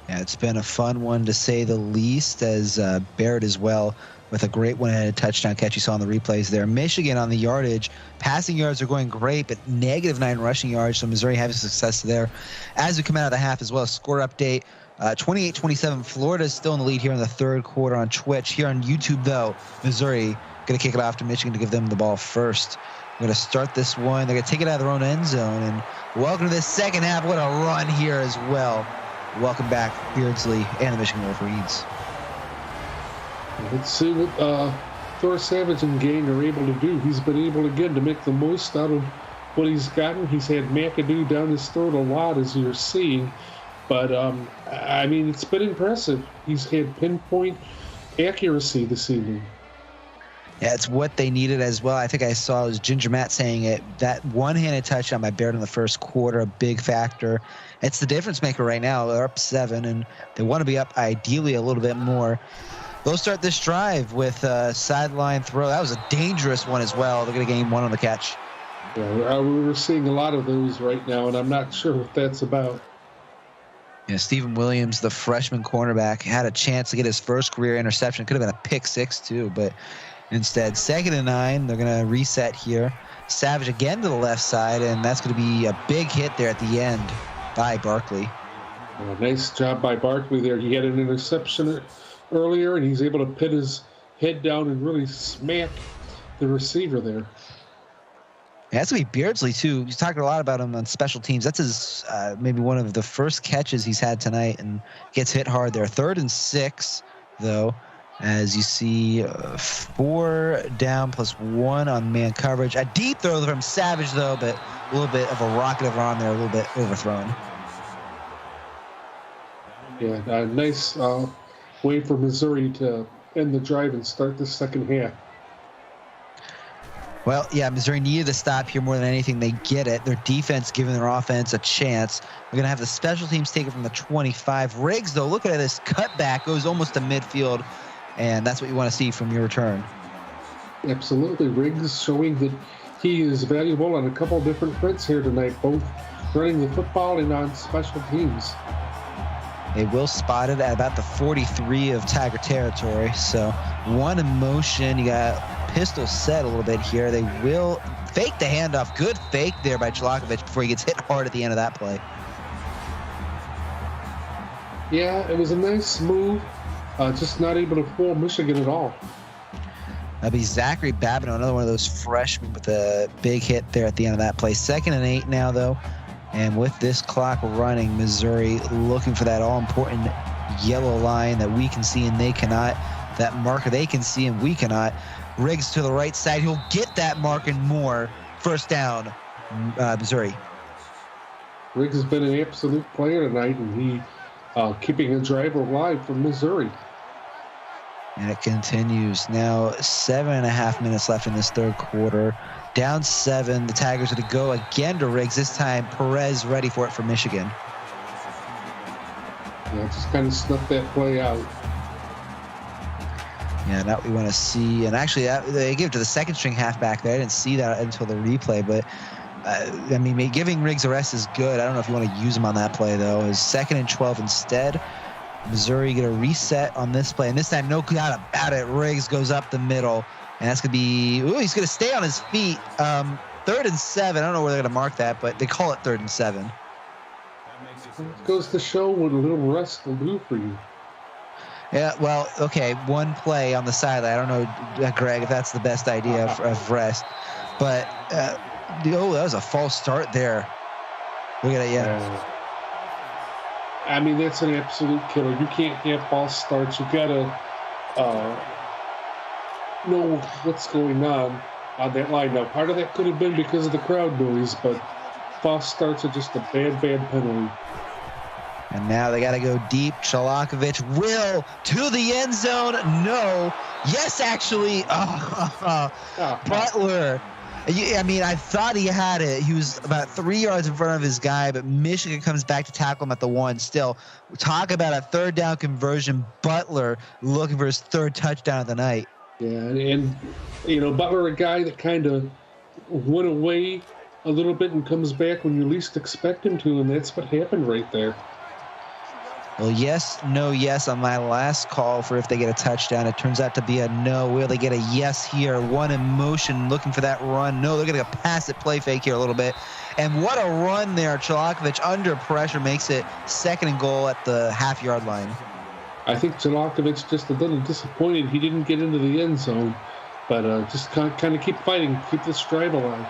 Yeah, it's been a fun one to say the least, as Barrett as well with a great one-handed touchdown catch you saw on the replays there. Michigan on the yardage. Passing yards are going great, but -9 rushing yards, so Missouri having success there. As we come out of the half as well, score update, 28-27. Florida is still in the lead here in the third quarter on Twitch. Here on YouTube, though, Missouri going to kick it off to Michigan to give them the ball first. We're going to start this one. They're going to take it out of their own end zone. And welcome to the second half. What a run here as well. Welcome back, Beardsley and the Michigan Wolverines. Let's see what Thor Savage and gang are able to do. He's been able, again, to make the most out of what he's gotten. He's had McAdoo down his throat a lot, as you're seeing. But, I mean, it's been impressive. He's had pinpoint accuracy this evening. Yeah, it's what they needed as well. I think I saw it was Ginger Matt saying it. That one-handed touchdown by Baird in the first quarter, a big factor. It's the difference maker right now. They're up 7, and they want to be up ideally a little bit more. They'll start this drive with a sideline throw. That was a dangerous one as well. They're going to gain 1 on the catch. Yeah, we're seeing a lot of those right now, and I'm not sure what that's about. Yeah, Stephen Williams, the freshman cornerback, had a chance to get his first career interception. Could have been a pick 6 too, but instead, 2nd and 9. They're going to reset here. Savage again to the left side, and that's going to be a big hit there at the end by Barkley. Nice job by Barkley there. He had an interception earlier, and he's able to pin his head down and really smack the receiver there. Yeah, that's going to be Beardsley, too. He's talking a lot about him on special teams. That's his maybe one of the first catches he's had tonight, and gets hit hard there. 3rd and 6, though, as you see 4 down plus 1 on man coverage. A deep throw from Savage, though, but a little bit of a rocket of arm there, a little bit overthrown. Yeah, a nice way for Missouri to end the drive and start the second half. Well, yeah, Missouri needed to stop here more than anything. They get it. Their defense giving their offense a chance. We're going to have the special teams take it from the 25. Riggs, though, look at this cutback. Goes almost to midfield, and that's what you want to see from your return. Absolutely. Riggs showing that he is valuable on a couple of different fronts here tonight, both running the football and on special teams. They will spot it at about the 43 of Tiger territory. So 1 in motion. You got pistol set a little bit here. They will fake the handoff. Good fake there by Chalakovich before he gets hit hard at the end of that play. Yeah, it was a nice move. Just not able to fool Michigan at all. That'll be Zachary Babineau, another one of those freshmen with a big hit there at the end of that play. 2nd and 8 now, though. And with this clock running, Missouri looking for that all-important yellow line that we can see and they cannot. That marker they can see and we cannot. Riggs to the right side. He'll get that mark and more. 1st down, Missouri. Riggs has been an absolute player tonight, and he keeping a drive alive for Missouri. And it continues. Now 7.5 minutes left in this 3rd quarter. Down 7. The Tigers are to go again to Riggs. This time, Perez ready for it for Michigan. Yeah, just kind of snuff that play out. Yeah, now we want to see. And actually, they give it to the 2nd-string halfback there. I didn't see that until the replay. But, I mean, giving Riggs a rest is good. I don't know if you want to use him on that play, though. It's 2nd and 12 instead. Missouri get a reset on this play. And this time, no doubt about it, Riggs goes up the middle. And that's going to be, he's going to stay on his feet. 3rd and 7. I don't know where they're going to mark that, but they call it 3rd and 7. It goes to show what a little rest will do for you. Yeah, well, okay, 1 play on the sideline. I don't know, Greg, if that's the best idea of rest. But, that was a false start there. Look at it, yeah. I mean, that's an absolute killer. You can't have false starts. You got to know what's going on that line. Now, part of that could have been because of the crowd noise, but false starts are just a bad penalty. And now they got to go deep. Chalakovich will to the end zone. No. Yes, actually. Butler. I mean, I thought he had it. He was about 3 yards in front of his guy, but Michigan comes back to tackle him at the 1. Still, talk about a 3rd down conversion. Butler looking for his 3rd touchdown of the night. Yeah, and, Butler, a guy that kind of went away a little bit and comes back when you least expect him to, and that's what happened right there. Well, yes, no, yes on my last call for if they get a touchdown. It turns out to be a no. Will they get a yes here? 1 in motion looking for that run. No, they're going to pass it, play fake here a little bit. And what a run there. Chalakovich under pressure makes it 2nd and goal at the half-yard line. I think Chalakovich just a little disappointed he didn't get into the end zone. But just kind of keep fighting, keep this drive alive.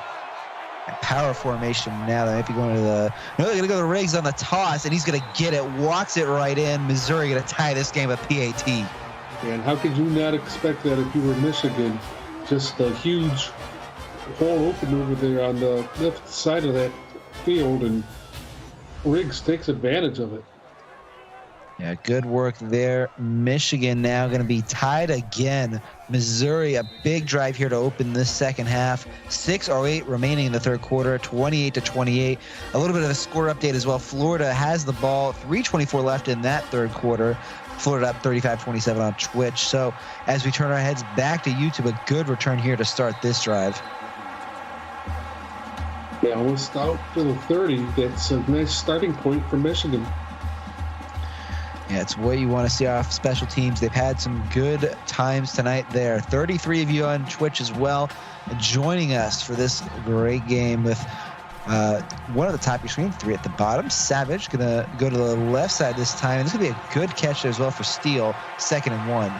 Power formation now. They might be going to the... No, they're going to go to Riggs on the toss, and he's going to get it. Walks it right in. Missouri going to tie this game with PAT. And how could you not expect that if you were Michigan? Just a huge hole open over there on the left side of that field, and Riggs takes advantage of it. Yeah, good work there. Michigan now going to be tied again. Missouri, a big drive here to open this second half. 6:08 remaining in the third quarter, 28-28. A little bit of a score update as well. Florida has the ball, 3:24 left in that third quarter. Florida up 35-27 on Twitch. So as we turn our heads back to YouTube, a good return here to start this drive. Yeah, almost out to the 30. That's a nice starting point for Michigan. Yeah, it's what you want to see off special teams. They've had some good times tonight there. 33 of you on Twitch as well, joining us for this great game with one at the top of your screen, 3 at the bottom. Savage going to go to the left side this time. And this is going to be a good catch there as well for Steele, 2nd and 1.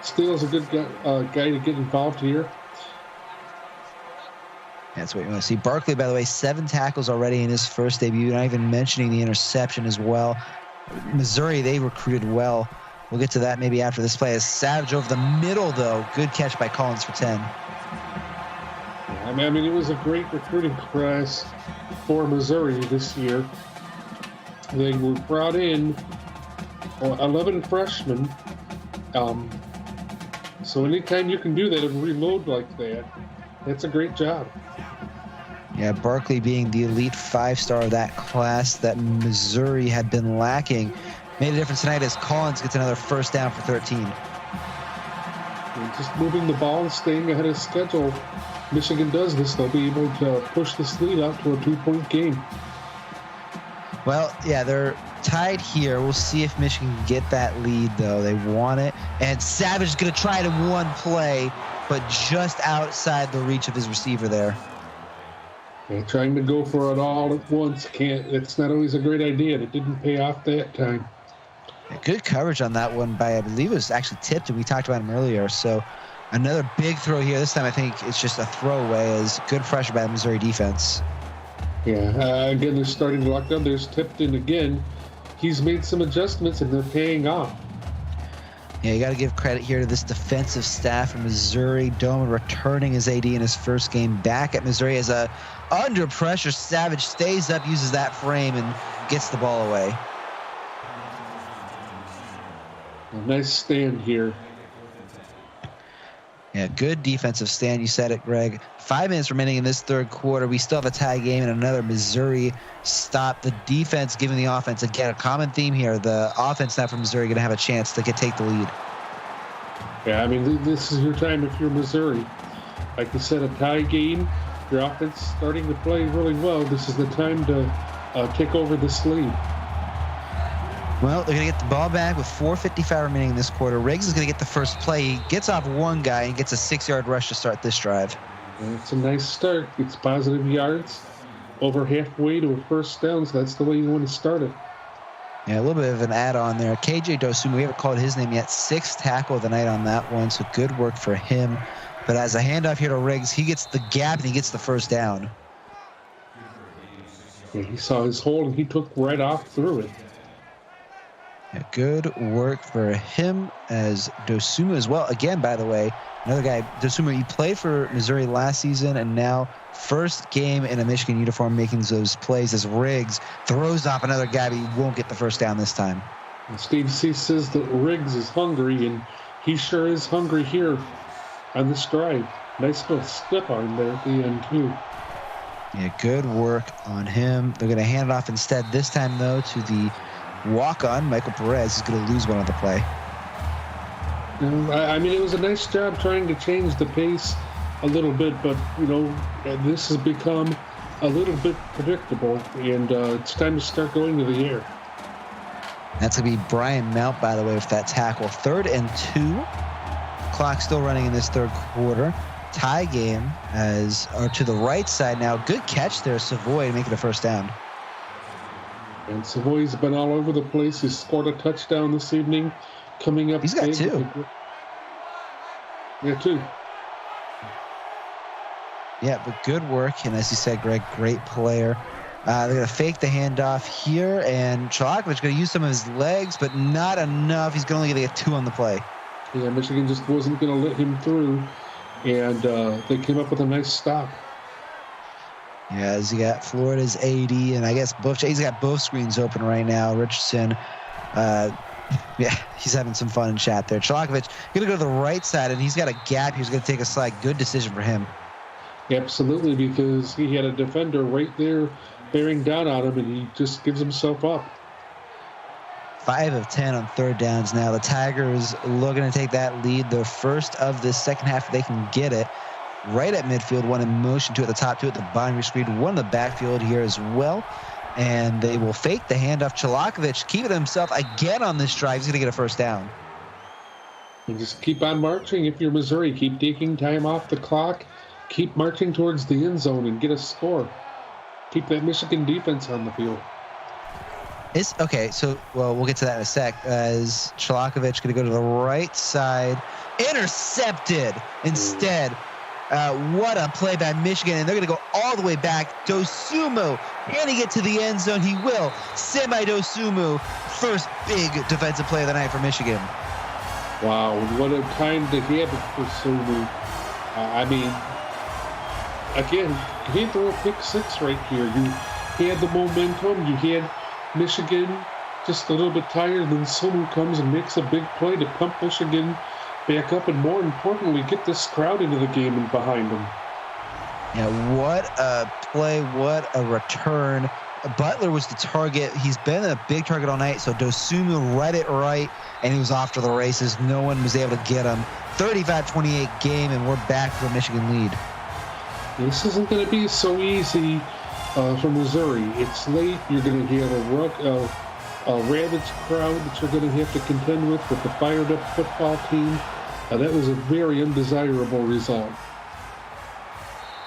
Steele's a good guy to get involved here. That's what you want to see. Barkley, by the way, 7 tackles already in his first debut, not even mentioning the interception as well. Missouri, they recruited well. We'll get to that maybe after this play. As Savage over the middle, though. Good catch by Collins for 10. I mean, it was a great recruiting class for Missouri this year. They were brought in 11 freshmen. So anytime you can do that and reload like that, that's a great job. Yeah, Barkley being the elite 5-star of that class that Missouri had been lacking. Made a difference tonight as Collins gets another first down for 13. And just moving the ball and staying ahead of schedule. Michigan does this, they'll be able to push this lead out to a 2-point game. Well, yeah, they're tied here. We'll see if Michigan can get that lead, though. They want it. And Savage is going to try it in one play, but just outside the reach of his receiver there. Yeah, trying to go for it all at once it's not always a great idea. It didn't pay off that time. Good coverage on that one by, I believe it was actually tipped, and we talked about him earlier. So another big throw here. This time I think it's just a throwaway as good pressure by the Missouri defense. Yeah, again, they're starting to lock down. There's Tipton again. He's made some adjustments, and they're paying off. Yeah, you got to give credit here to this defensive staff from Missouri. Doman returning his AD in his first game back at Missouri as a under pressure. Savage stays up, uses that frame, and gets the ball away. A nice stand here. Yeah, good defensive stand. You said it, Greg. 5 minutes remaining in this third quarter. We still have a tie game and another Missouri stop. The defense giving the offense, again, a common theme here. The offense now from Missouri going to have a chance to take the lead. Yeah, I mean, this is your time if you're Missouri. Like you said, a tie game. Your offense starting to play really well. This is the time to take over this lead. Well, they're going to get the ball back with 4:55 remaining in this quarter. Riggs is going to get the first play. He gets off one guy and gets a 6-yard rush to start this drive. It's a nice start. It's positive yards, over halfway to a first down, so that's the way you want to start it. Yeah, a little bit of an add-on there. KJ Dosunmu, we haven't called his name yet. 6th tackle of the night on that one, so good work for him. But as a handoff here to Riggs, he gets the gap and he gets the first down. Yeah, he saw his hole and he took right off through it. Yeah, good work for him as Dosunmu as well. Again, by the way, another guy, Dosunmu, he played for Missouri last season and now first game in a Michigan uniform making those plays as Riggs throws off another guy, but he won't get the first down this time. And Steve C says that Riggs is hungry, and he sure is hungry here on this drive. Nice little step arm there at the end, too. Yeah, good work on him. They're going to hand it off instead this time, though, to the walk-on. Michael Perez is going to lose one on the play. I mean, it was a nice job trying to change the pace a little bit, but, this has become a little bit predictable, and it's time to start going to the air. That's going to be Brian Mount, by the way, with that tackle. 3rd and 2. Clock still running in this third quarter. Tie game to the right side now. Good catch there, Savoy, to make it a first down. And Savoy's been all over the place. He's scored a touchdown this evening. Coming up, he's got 2. Yeah, too. Yeah, but good work. And as you said, Greg, great player. They're going to fake the handoff here, and Chalakovich going to use some of his legs, but not enough. He's only going to get 2 on the play. Yeah, Michigan just wasn't going to let him through, and they came up with a nice stop. Yeah, as you got Florida's AD, and I guess he's got both screens open right now. Richardson, yeah, he's having some fun in chat there. Chalakovich going to go to the right side, and he's got a gap. He's going to take a slide. Good decision for him. Absolutely, because he had a defender right there bearing down on him, and he just gives himself up. 5 of 10 on third downs now. The Tigers looking to take that lead. The first of the second half, if they can get it. Right at midfield, 1 in motion, 2 at the top, 2 at the bottom of your screen, 1 in the backfield here as well. And they will fake the handoff. Chalakovich keeping himself again on this drive. He's going to get a first down. And just keep on marching if you're Missouri. Keep taking time off the clock. Keep marching towards the end zone and get a score. Keep that Michigan defense on the field. Okay, so, well, we'll get to that in a sec. As Chalakovich going to go to the right side. Intercepted instead. What a play by Michigan, and they're going to go all the way back. Dosumu, can he get to the end zone? He will. Dosumu, first big defensive play of the night for Michigan. Wow, what a time to have it for Sumu. I mean, again, you had throw a pick 6 right here. You had the momentum. You had Michigan just a little bit tired, then Sumu comes and makes a big play to pump Michigan back up, and more importantly, get this crowd into the game and behind them. Yeah, what a play, what a return. Butler was the target. He's been a big target all night, so Dosumu read it right, and he was off to the races. No one was able to get him. 35-28 game, and we're back to a Michigan lead. This isn't going to be so easy for Missouri. It's late. You're going to have a ravaged crowd that you're going to have to contend with the fired-up football team. That was a very undesirable result.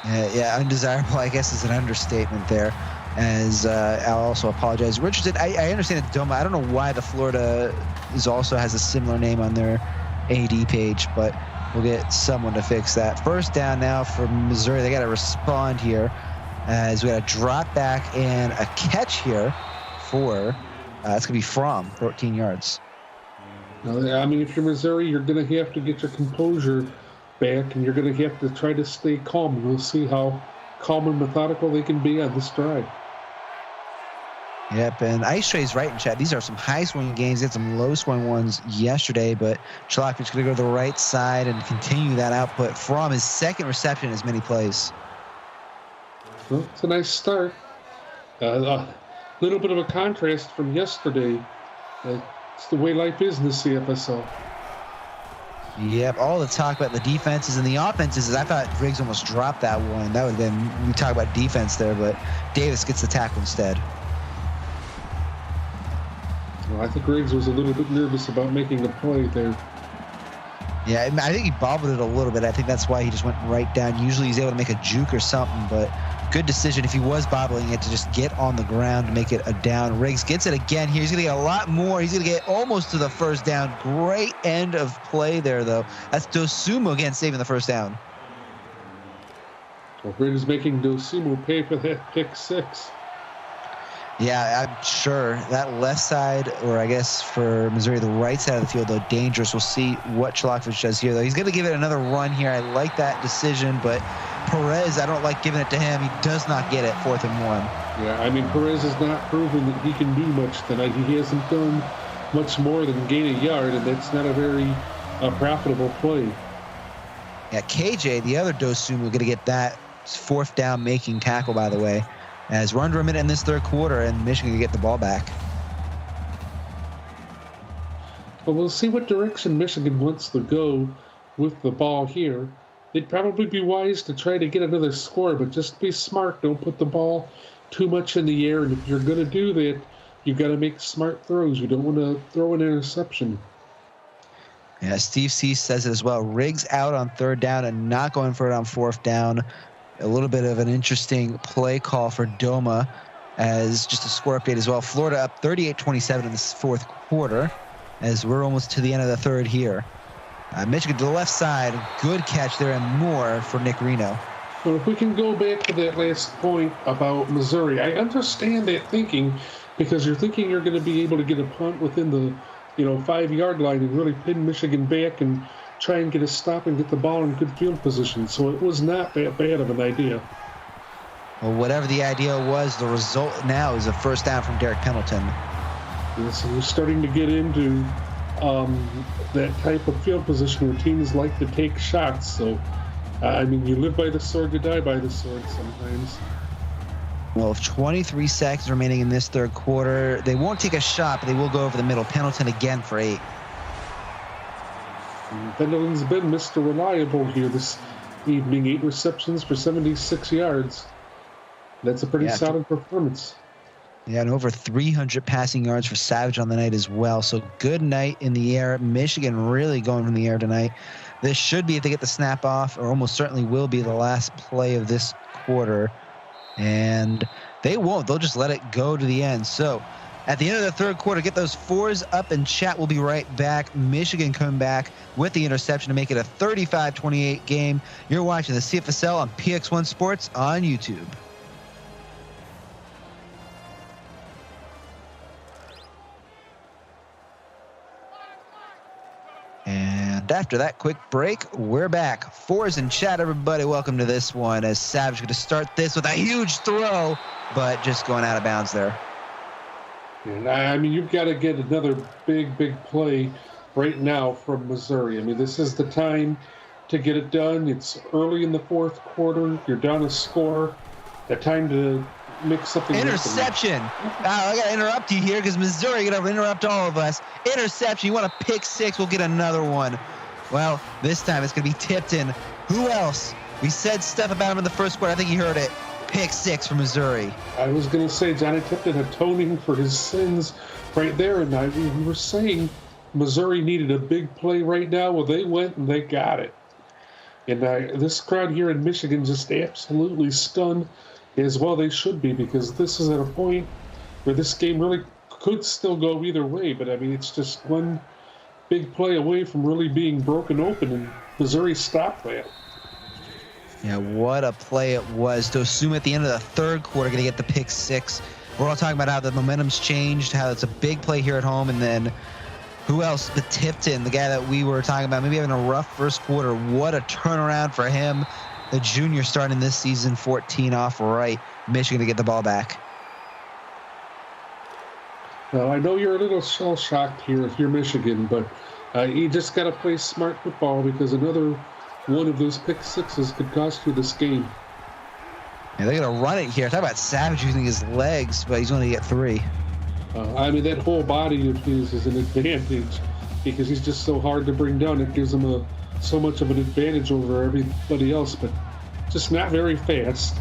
Yeah, undesirable, I guess, is an understatement there. As I'll also apologize. Richardson, I understand it's dumb. I don't know why the Florida also has a similar name on their AD page, but we'll get someone to fix that. First down now for Missouri. They got to respond here as we got a drop back and a catch here for, it's going to be from 14 yards. I mean, if you're Missouri, you're going to have to get your composure back, and you're going to have to try to stay calm. We'll see how calm and methodical they can be on this drive. Yep, and Ice Trey's right in chat. These are some high-scoring games. They had some low-scoring ones yesterday, but Chalakovich's going to go to the right side and continue that output from his second reception in as many plays. Well, it's a nice start. A little bit of a contrast from yesterday. It's the way life is in the CFSL. Yep, all the talk about the defenses and the offenses. I thought Griggs almost dropped that one. That would have been, we talk about defense there, but Davis gets the tackle instead. Well, I think Griggs was a little bit nervous about making a play there. Yeah, I think he bobbled it a little bit. I think that's why he just went right down. Usually he's able to make a juke or something, but good decision if he was bobbling it to just get on the ground to make it a down. Riggs gets it again here. He's going to get a lot more. He's going to get almost to the first down. Great end of play there, though. That's Dosumu again saving the first down. Well, Griggs making Dosumu pay for that pick 6. Yeah, I'm sure. That left side, or I guess for Missouri, the right side of the field, though, dangerous. We'll see what Chalakovich does here, though. He's going to give it another run here. I like that decision, but Perez, I don't like giving it to him. He does not get it, 4th and 1. Yeah, I mean, Perez has not proven that he can do much tonight. He hasn't done much more than gain a yard, and that's not a very profitable play. Yeah, KJ, the other Dosumu, going to get that 4th down making tackle, by the way. As we're under a minute in this third quarter, and Michigan can get the ball back. Well, we'll see what direction Michigan wants to go with the ball here. They'd probably be wise to try to get another score, but just be smart. Don't put the ball too much in the air, and if you're going to do that, you've got to make smart throws. You don't want to throw an interception. Yeah, Steve C says it as well. Riggs out on 3rd down and not going for it on 4th down. A little bit of an interesting play call for Doma as just a score update as well. Florida up 38-27 in this 4th quarter as we're almost to the end of the 3rd here. Michigan to the left side. Good catch there and more for Nick Reno. Well, if we can go back to that last point about Missouri, I understand that thinking because you're thinking you're going to be able to get a punt within the 5-yard line and really pin Michigan back and try and get a stop and get the ball in good field position. So it was not that bad of an idea. Well, whatever the idea was, the result now is a first down from Derek Pendleton. Yeah, so we're starting to get into that type of field position where teams like to take shots. So, you live by the sword, you die by the sword sometimes. Well, with 23 seconds remaining in this third quarter, they won't take a shot, but they will go over the middle. Pendleton again for 8. Pendleton's been Mr. Reliable here this evening. 8 receptions for 76 yards. That's a pretty solid performance. Yeah, and over 300 passing yards for Savage on the night as well. So good night in the air. Michigan really going from the air tonight. This should be, if they get the snap off, or almost certainly will be, the last play of this quarter. And they won't. They'll just let it go to the end. So at the end of the third quarter, get those 4s up and chat. We'll be right back. Michigan coming back with the interception to make it a 35-28 game. You're watching the CFSL on PX1 Sports on YouTube. And after that quick break, we're back. 4s in chat, everybody. Welcome to this one as Savage going to start this with a huge throw, but just going out of bounds there. And you've got to get another big play right now from Missouri. This is the time to get it done. It's early in the fourth quarter. You're down a score. The time to make something interception. I got to interrupt you here because Missouri going to interrupt all of us. Interception. You want a pick 6? We'll get another one. Well, this time it's going to be Tipton. Who else? We said stuff about him in the first quarter. I think you heard it. Pick 6 for Missouri. I was going to say Johnny Tipton atoning for his sins right there. And we were saying Missouri needed a big play right now. Well, they went and they got it. And this crowd here in Michigan just absolutely stunned. As well they should be, because this is at a point where this game really could still go either way. But, it's just one big play away from really being broken open, and Missouri stopped that. Yeah, what a play it was to assume at the end of the third quarter going to get the pick 6. We're all talking about how the momentum's changed, how it's a big play here at home, and then who else? The Tipton, the guy that we were talking about, maybe having a rough first quarter. What a turnaround for him. The junior starting this season, 14 off right. Michigan to get the ball back. Well, I know you're a little shell-shocked here if you're Michigan, but you just got to play smart football because another one of those pick 6s could cost you this game. Yeah, they're going to run it here. Talk about Savage using his legs, but he's going to get 3. That whole body of his is an advantage because he's just so hard to bring down. It gives him so much of an advantage over everybody else, but just not very fast.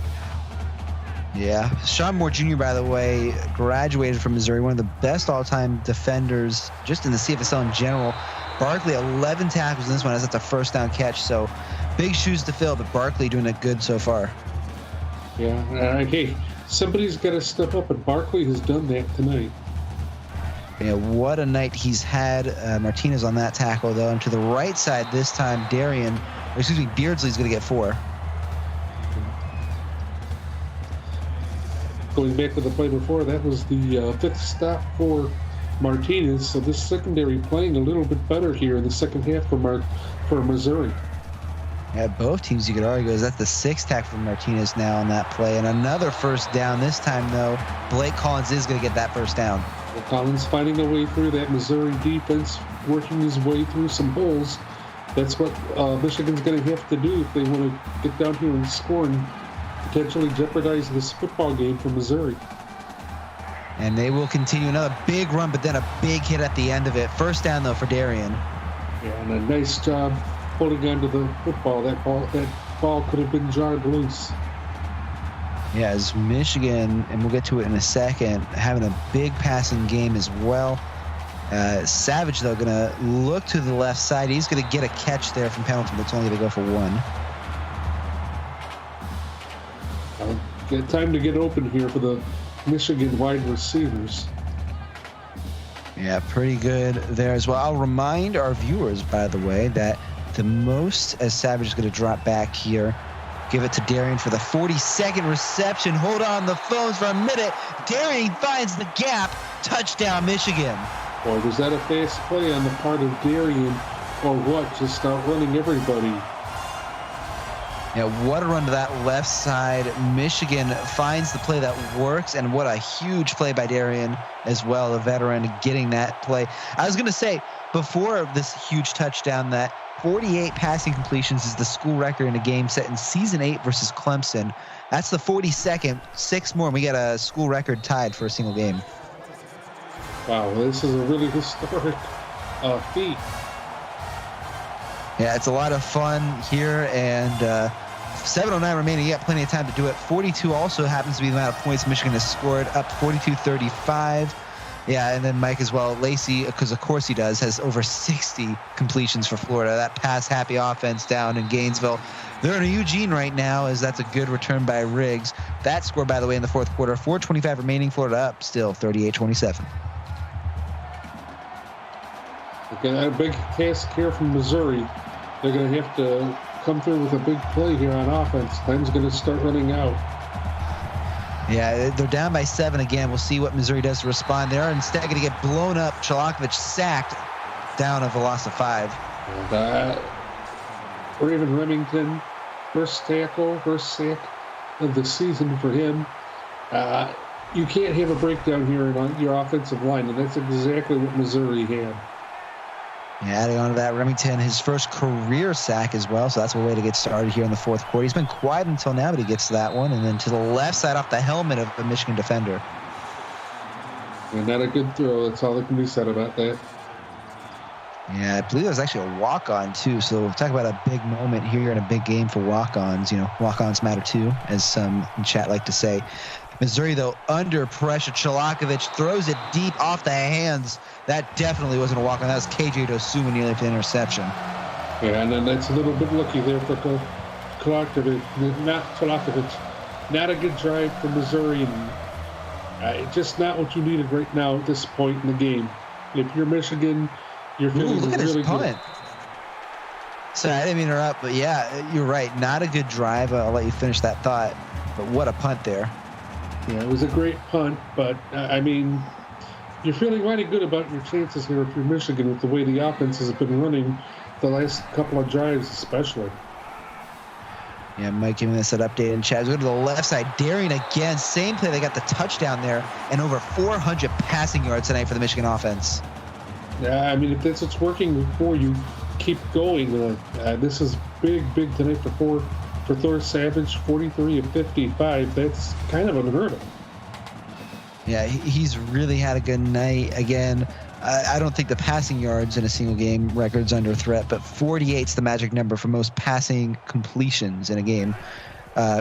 Yeah. Sean Moore Jr., by the way, graduated from Missouri, one of the best all-time defenders just in the CFSL in general. Barkley, 11 tackles in this one as that's a first down catch, so big shoes to fill, but Barkley doing it good so far. Yeah. Hey, somebody's got to step up, and Barkley has done that tonight. Yeah, what a night he's had. Martinez on that tackle, though. And to the right side this time, Beardsley's going to get 4. Going back to the play before, that was the 5th stop for Martinez. So this secondary playing a little bit better here in the second half for Missouri. Yeah, both teams you could argue is that's the 6th tackle for Martinez now on that play. And another first down this time, though. Blake Collins is going to get that first down. Well, Collins finding a way through that Missouri defense, working his way through some holes. That's what Michigan's going to have to do if they want to get down here and score and potentially jeopardize this football game for Missouri. And they will continue another big run, but then a big hit at the end of it. First down, though, for Darian. Yeah, and a nice job holding on to the football. That ball could have been jarred loose. Yeah, as Michigan, and we'll get to it in a second, having a big passing game as well. Savage, though, going to look to the left side. He's going to get a catch there from Pendleton, but it's only going to go for 1. Time to get open here for the Michigan wide receivers. Yeah, pretty good there as well. I'll remind our viewers, by the way, that the most, as Savage is going to drop back here, give it to Darian for the 42nd reception. Hold on the phones for a minute. Darian finds the gap. Touchdown, Michigan. Boy, was that a fast play on the part of Darian, or what? Just start running everybody. Yeah, what a run to that left side. Michigan finds the play that works, and what a huge play by Darian as well, a veteran, getting that play. I was going to say, before this huge touchdown, that 48 passing completions is the school record in a game set in Season 8 versus Clemson. That's the 42nd. 6 more, and we got a school record tied for a single game. Wow, this is a really historic feat. Yeah, it's a lot of fun here, and 7:09 remaining. You got plenty of time to do it. 42 also happens to be the amount of points Michigan has scored, up 42-35. Yeah, and then Mike as well. Lacey, because of course he does, has over 60 completions for Florida. That pass-happy offense down in Gainesville. They're in Eugene right now, as that's a good return by Riggs. That score, by the way, in the fourth quarter. 4:25 remaining. Florida up still 38-27. Okay, a big task here from Missouri. They're going to have to come through with a big play here on offense. Time's going to start running out. Yeah, they're down by 7 again. We'll see what Missouri does to respond. They are instead going to get blown up. Chalakovich sacked, down of a loss of 5. And, Raven Remington, first sack of the season for him. You can't have a breakdown here on your offensive line, and that's exactly what Missouri had. Yeah, adding on to that, Remington, his first career sack as well, so that's a way to get started here in the fourth quarter. He's been quiet until now, but he gets to that one, and then to the left side off the helmet of the Michigan defender. And not a good throw. That's all that can be said about that. Yeah, I believe there's actually a walk-on, too, so we'll talk about a big moment here in a big game for walk-ons. You know, walk-ons matter, too, as some in chat like to say. Missouri, though, under pressure. Chalakovich throws it deep off the hands. That definitely wasn't a walk-on. That was KJ Dosuma nearly for the interception. Yeah, and then that's a little bit lucky there for Chalakovich. Not a good drive for Missouri. And just not what you needed right now at this point in the game. If you're Michigan, you're feeling look at really his punt. Good. Sorry, I didn't mean to interrupt, but yeah, you're right. Not a good drive. I'll let you finish that thought. But what a punt there. Yeah, it was a great punt, but I mean, you're feeling mighty good about your chances here if you're Michigan with the way the offense has been running the last couple of drives especially. Yeah, Mike giving us that update in chat. Let's go to the left side. Darian again, same play. They got the touchdown there, and over 400 passing yards tonight for the Michigan offense. Yeah, I mean, if that's what's working for you, keep going. This is big tonight for Thor Savage, 43 of 55. That's kind of unheard of. Yeah, he's really had a good night. Again, I don't think the passing yards in a single game record's under threat, but 48's the magic number for most passing completions in a game,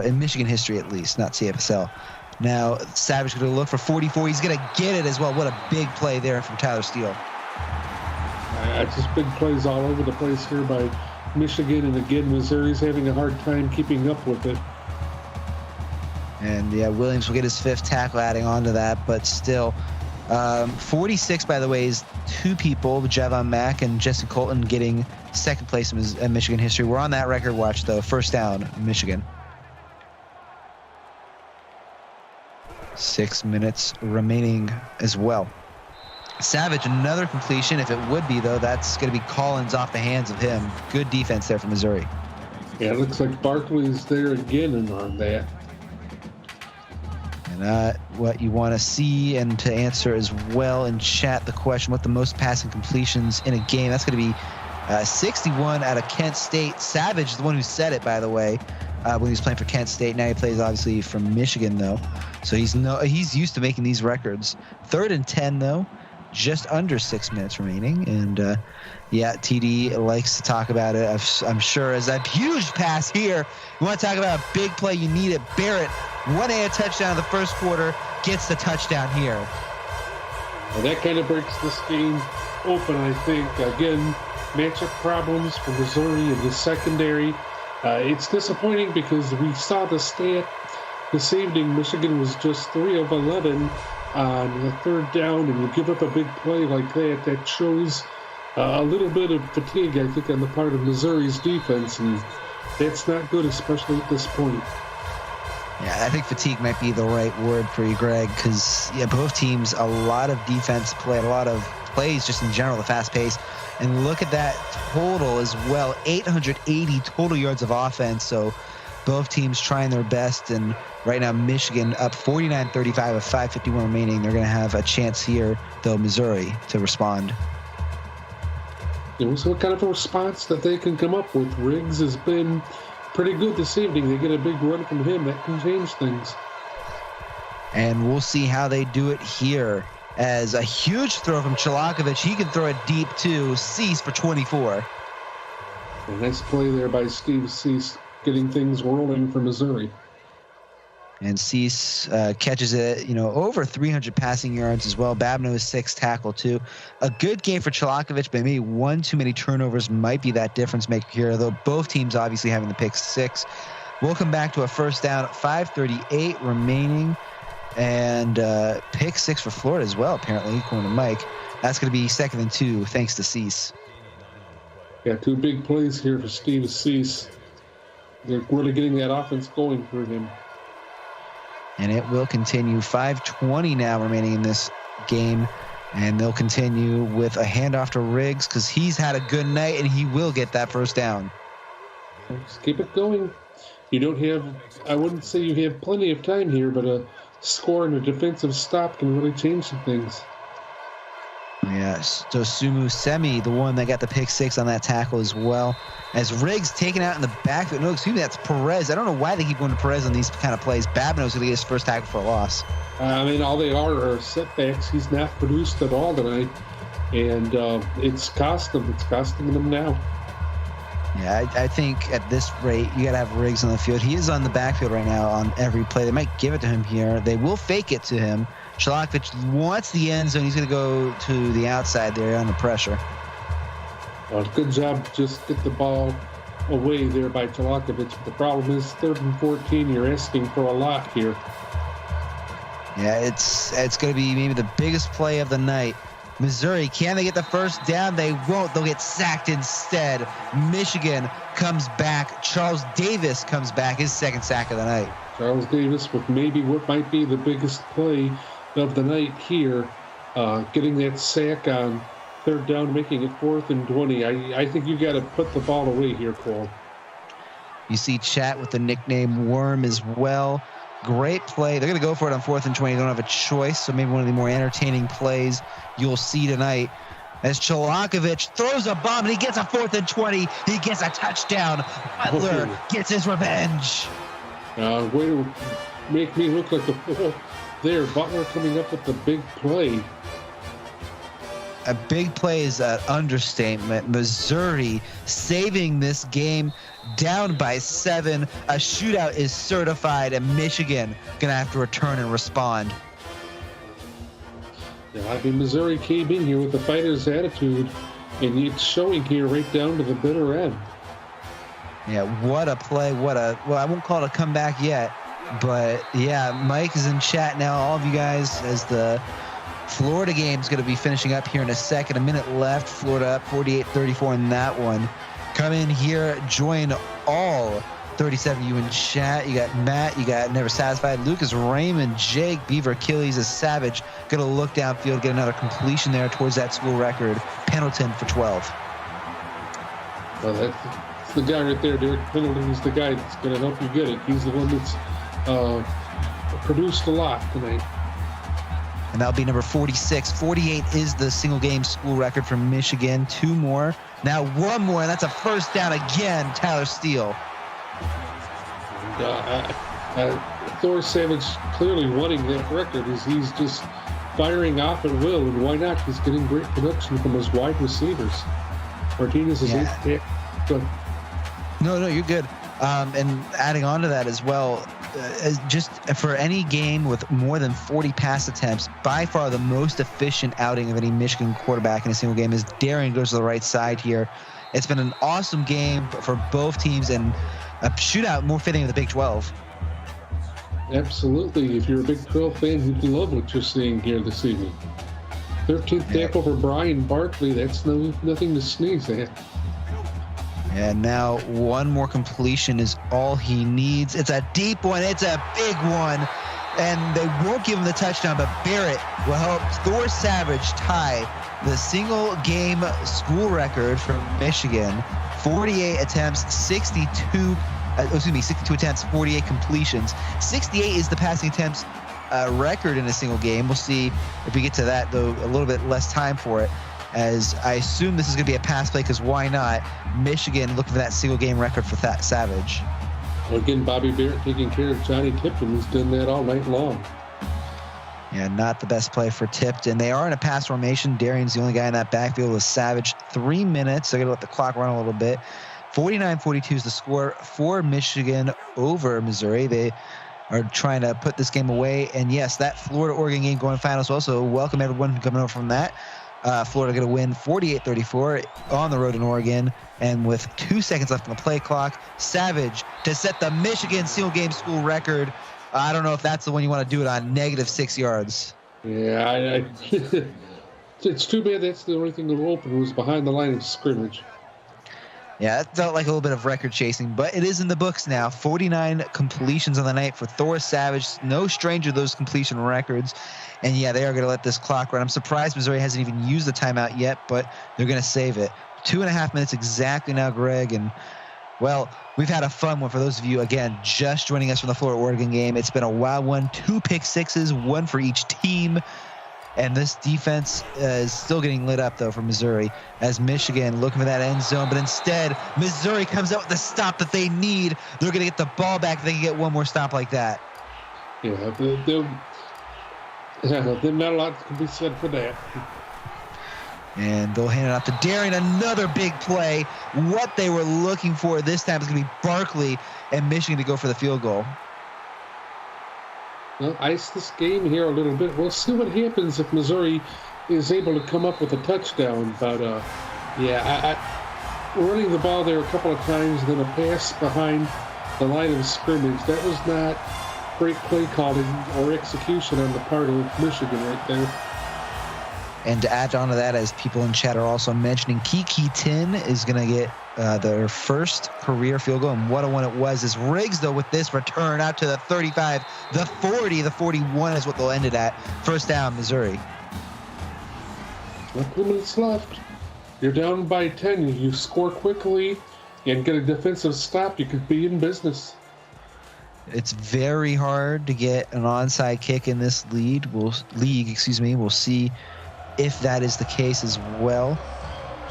in Michigan history at least, not CFSL. Now, Savage going to look for 44. He's going to get it as well. What a big play there from Tyler Steele. Just big plays all over the place here by Michigan, and again, Missouri's having a hard time keeping up with it. And yeah, Williams will get his 5th tackle adding on to that, but still. 46, by the way, is 2 people, Javon Mack and Justin Colton, getting 2nd place in Michigan history. We're on that record watch, though. First down, Michigan. 6 minutes remaining as well. Savage, another completion. If it would be, though, that's going to be Collins off the hands of him. Good defense there for Missouri. Yeah, it looks like Barkley's there again on that. And what you want to see, and to answer as well in chat the question, what the most passing completions in a game. That's going to be 61 out of Kent State. Savage is the one who said it, by the way, when he was playing for Kent State. Now he plays, obviously, for Michigan, though. So he's used to making these records. 3rd and 10, though. Just under 6 minutes remaining. And, yeah, TD likes to talk about it, I'm sure, as that huge pass here. You want to talk about a big play, you need it. Barrett, 1A touchdown in the first quarter, gets the touchdown here. And that kind of breaks this game open, I think. Again, matchup problems for Missouri in the secondary. It's disappointing because we saw the stat this evening. Michigan was just 3 of 11 on the third down and you give up a big play like that, that shows a little bit of fatigue, I think, on the part of Missouri's defense, and that's not good, especially at this point. Yeah, I think fatigue might be the right word for you, Greg, because both teams, a lot of defense play, a lot of plays just in general, the fast pace. And look at that total as well, 880 total yards of offense. So both teams trying their best. And right now, Michigan up 49-35 with 5:51 remaining. They're going to have a chance here, though, Missouri, to respond. So what kind of a response that they can come up with? Riggs has been pretty good this evening. They get a big run from him. That can change things. And we'll see how they do it here. As a huge throw from Chalakovich. He can throw it deep, too. Cease for 24. A nice play there by Steve Cease, getting things rolling for Missouri. And Cease catches it, over 300 passing yards as well. Babino's 6 tackle, too. A good game for Chalakovich, but maybe one too many turnovers might be that difference maker here, though both teams obviously having the pick 6. We'll come back to a first down, 5:38 remaining. And pick 6 for Florida as well, apparently, according to Mike. That's going to be 2nd and 2, thanks to Cease. Yeah, 2 big plays here for Steve Cease. They're really getting that offense going for him. And it will continue. 5:20 now remaining in this game. And they'll continue with a handoff to Riggs because he's had a good night and he will get that first down. Just keep it going. You don't have, I wouldn't say you have plenty of time here, but a score and a defensive stop can really change some things. Yes, so Sumu Semi, the one that got the pick 6 on that tackle as well. As Riggs taken out in the backfield. No, excuse me, that's Perez. I don't know why they keep going to Perez on these kind of plays. Babino's going to get his first tackle for a loss. All they are setbacks. He's not produced at all tonight, and it's costing them now. Yeah, I think at this rate, you got to have Riggs on the field. He is on the backfield right now on every play. They might give it to him here. They will fake it to him. Chalakovich wants the end zone. He's going to go to the outside there under pressure. Good job. Just get the ball away there by Chalakovich. But the problem is 3rd and 14. You're asking for a lot here. Yeah, it's going to be maybe the biggest play of the night. Missouri, can they get the first down? They won't. They'll get sacked instead. Michigan comes back. Charles Davis comes back, his 2nd sack of the night. Charles Davis with maybe what might be the biggest play of the night here, getting that sack on 3rd down, making it 4th and 20. I think you got to put the ball away here, Cole. You see Chat with the nickname Worm as well. Great play. They're going to go for it on 4th and 20. They don't have a choice, so maybe one of the more entertaining plays you'll see tonight. As Chalakovich throws a bomb, and he gets a 4th and 20. He gets a touchdown. Butler gets his revenge. Way to make me look like a fool there. Butler coming up with the big play. A big play is an understatement. Missouri saving this game, down by 7. A shootout is certified, and Michigan going to have to return and respond. Yeah, Missouri came in here with the fighter's attitude, and it's showing here right down to the bitter end. Yeah, what a play. Well, I won't call it a comeback yet, but yeah, Mike is in chat now. All of you guys, as the Florida game is going to be finishing up here in a second. A minute left. Florida up 48-34 in that one. Come in here, join all 37 you in chat. You got Matt, you got Never Satisfied, Lucas Raymond, Jake, Beaver Achilles, a Savage. Going to look downfield, get another completion there towards that school record. Pendleton for 12. Well, that's the guy right there. Derek Pendleton is the guy that's going to help you get it. He's the one that's produced a lot tonight. And that'll be number 46. 48 is the single game school record for Michigan. 2 more. Now 1 more, and that's a first down again. Tyler Steele. Thor Savage clearly wanting that record as he's just firing off at will, and why not? He's getting great production from his wide receivers. Martinez is good. No, you're good. And adding on to that as well, just for any game with more than 40 pass attempts, by far the most efficient outing of any Michigan quarterback in a single game is Darian goes to the right side here. It's been an awesome game for both teams and a shootout more fitting of the Big 12. Absolutely. If you're a big Trill fan, you'd love what you're seeing here this evening. 13th tackle for Brian Barkley. That's nothing to sneeze at. And now one more completion is all he needs. It's a deep one. It's a big one. And they won't give him the touchdown, but Barrett will help Thor Savage tie the single game school record for Michigan. 48 attempts, 62 attempts, 48 completions. 68 is the passing attempts record in a single game. We'll see if we get to that, though, a little bit less time for it, as I assume this is going to be a pass play, because why not? Michigan looking for that single game record for Savage. Again, Bobby Barrett taking care of Johnny Tipton, who's done that all night long. Yeah, not the best play for Tipton. They are in a pass formation. Darian's the only guy in that backfield with Savage. 3 minutes. They're going to let the clock run a little bit. 49-42 is the score for Michigan over Missouri. They are trying to put this game away. And yes, that Florida-Oregon game going finals also. Welcome everyone coming over from that. Florida going to win 48-34 on the road in Oregon. And with 2 seconds left on the play clock, Savage to set the Michigan single game school record. I don't know if that's the one you want to do it on, -6 yards. Yeah, it's too bad that's the only thing that open was behind the line of scrimmage. Yeah, that felt like a little bit of record chasing, but it is in the books now. 49 completions on the night for Thor Savage. No stranger to those completion records. And yeah, they are going to let this clock run. I'm surprised Missouri hasn't even used the timeout yet, but they're going to save it. 2.5 minutes exactly now, Greg. And, well, we've had a fun one for those of you, again, just joining us from the Florida-Oregon game. It's been a wild one. 2 pick sixes, 1 for each team. And this defense is still getting lit up, though, for Missouri, as Michigan looking for that end zone. But instead, Missouri comes out with the stop that they need. They're going to get the ball back. They can get one more stop like that. Yeah, there's not a lot to be said for that. And they'll hand it off to Darian. Another big play. What they were looking for this time is going to be Barkley and Michigan to go for the field goal. Well, ice this game here a little bit. We'll see what happens if Missouri is able to come up with a touchdown. But, running the ball there a couple of times, then a pass behind the line of scrimmage. That was not great play calling or execution on the part of Michigan right there. And to add on to that, as people in chat are also mentioning, Kiki Tin is going to get their first career field goal. And what a one it was. Is Riggs, though, with this return out to the 35, the 40, the 41 is what they'll end it at. First down, Missouri. Not 2 minutes left. You're down by 10. You score quickly and get a defensive stop, you could be in business. It's very hard to get an onside kick in this league. We'll see if that is the case as well.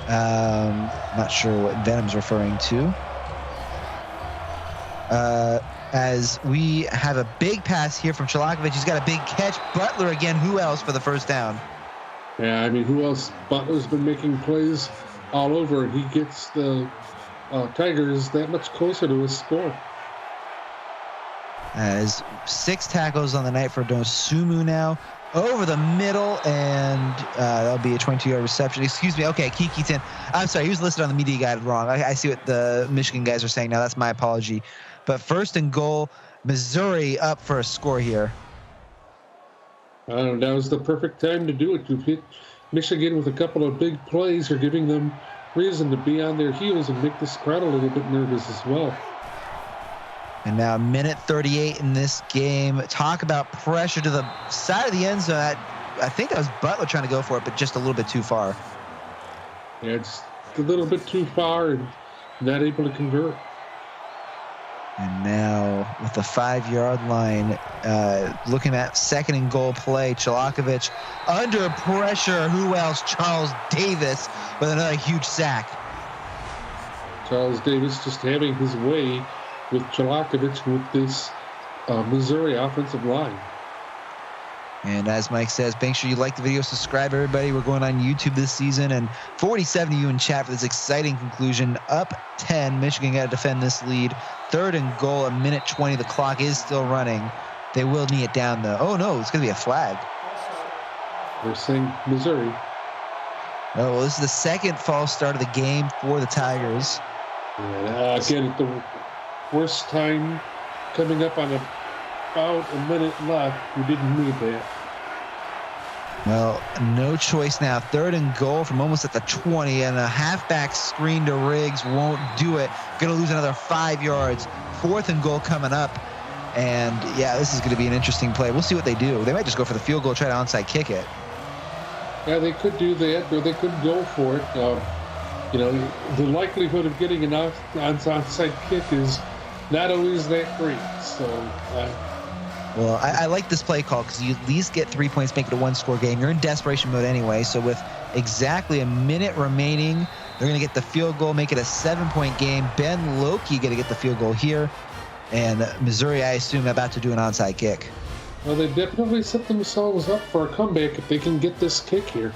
Not sure what Venom's referring to. As we have a big pass here from Chalakovich. He's got a big catch. Butler again. Who else for the first down? Yeah, I mean, who else? Butler's been making plays all over, and he gets the Tigers that much closer to his score. As 6 tackles on the night for Dosumu now. Over the middle, and that'll be a 22-yard reception. Excuse me. Okay, Kiki Tin. I'm sorry, he was listed on the media guide wrong. I see what the Michigan guys are saying now. That's my apology. But first and goal, Missouri up for a score here. That was the perfect time to do it. You've hit Michigan with a couple of big plays. You're giving them reason to be on their heels and make this crowd a little bit nervous as well. And now minute 38 in this game. Talk about pressure to the side of the end zone. I think that was Butler trying to go for it, but just a little bit too far. Yeah, it's a little bit too far and not able to convert. And now with the 5-yard line, looking at second and goal play, Chalakovich under pressure. Who else? Charles Davis with another huge sack. Charles Davis just having his way with Chalakovich with this Missouri offensive line. And as Mike says, make sure you like the video, subscribe, everybody. We're going on YouTube this season. And 47 of you in chat for this exciting conclusion. Up 10. Michigan got to defend this lead. Third and goal, a minute 20. The clock is still running. They will knee it down, though. Oh, no, it's going to be a flag. They're saying Missouri. Oh, well, this is the second false start of the game for the Tigers. Yeah, again, the worst time coming up on a about a minute left. We didn't need that. Well, no choice now. 3rd and goal from almost at the 20, and a halfback screen to Riggs won't do it. Going to lose another 5 yards. 4th and goal coming up. And, yeah, this is going to be an interesting play. We'll see what they do. They might just go for the field goal, try to onside kick it. Yeah, they could do that, or they could go for it. The likelihood of getting an onside kick is not always that great. So, well, I like this play call because you at least get 3 points, make it a 1-score game. You're in desperation mode anyway, so with exactly a minute remaining, they're going to get the field goal, make it a 7-point game. Ben Loki going to get the field goal here, and Missouri, I assume, about to do an onside kick. Well, they definitely set themselves up for a comeback if they can get this kick here.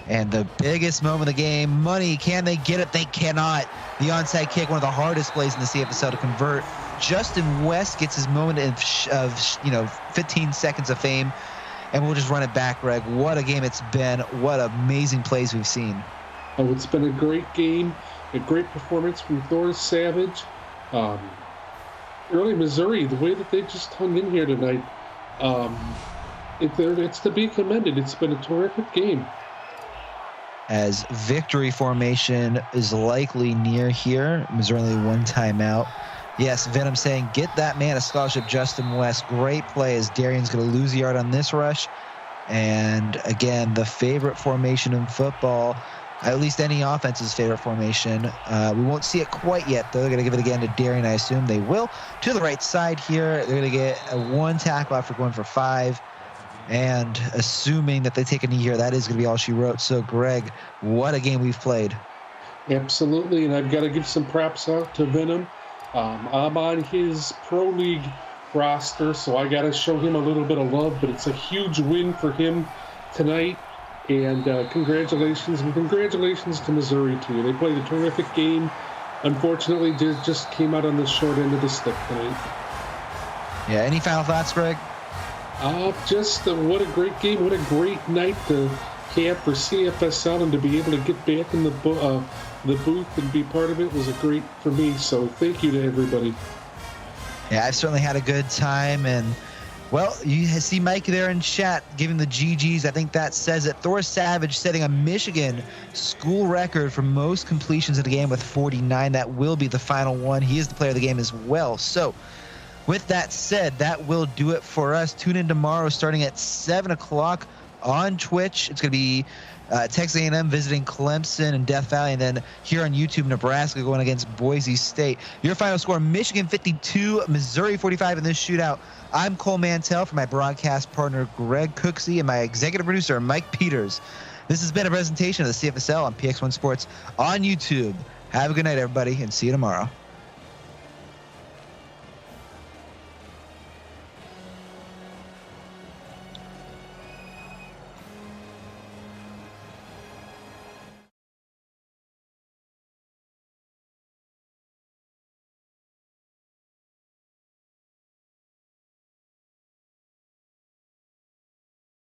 And the biggest moment of the game, money, can they get it? They cannot. The onside kick, one of the hardest plays in the CFSL to convert. Justin West gets his moment of 15 seconds of fame, and we'll just run it back, Greg. What a game it's been. What amazing plays we've seen. Oh, it's been a great game, a great performance from Thor Savage. Early Missouri, the way that they just hung in here tonight, it's to be commended. It's been a terrific game. As victory formation is likely near here, Missouri only 1 timeout. Yes, Venom saying, get that man a scholarship, Justin West. Great play as Darian's going to lose a yard on this rush. And again, the favorite formation in football, at least any offense's favorite formation. We won't see it quite yet, though. They're going to give it again to Darian. I assume they will. To the right side here, they're going to get a 1 tackle after going for 5. And assuming that they take a knee here, that is going to be all she wrote. So, Greg, what a game we've played. Absolutely, and I've got to give some props out to Venom. I'm on his Pro League roster, so I got to show him a little bit of love, but it's a huge win for him tonight. And congratulations to Missouri, too. They played a terrific game. Unfortunately, just came out on the short end of the stick tonight. Yeah, any final thoughts, Greg? What a great game. What a great night to have for CFSL, and to be able to get back in the booth and be part of it was a great for me. So thank you to everybody. Yeah, I've certainly had a good time. And, well, you see Mike there in chat giving the GGs. I think that says it. Thor Savage setting a Michigan school record for most completions in the game with 49. That will be the final one. He is the player of the game as well. So, with that said, that will do it for us. Tune in tomorrow starting at 7 o'clock on Twitch. It's going to be Texas A&M visiting Clemson and Death Valley, and then here on YouTube, Nebraska going against Boise State. Your final score, Michigan 52, Missouri 45 in this shootout. I'm Cole Mantell for my broadcast partner, Greg Cooksey, and my executive producer, Mike Peters. This has been a presentation of the CFSL on PX1 Sports on YouTube. Have a good night, everybody, and see you tomorrow.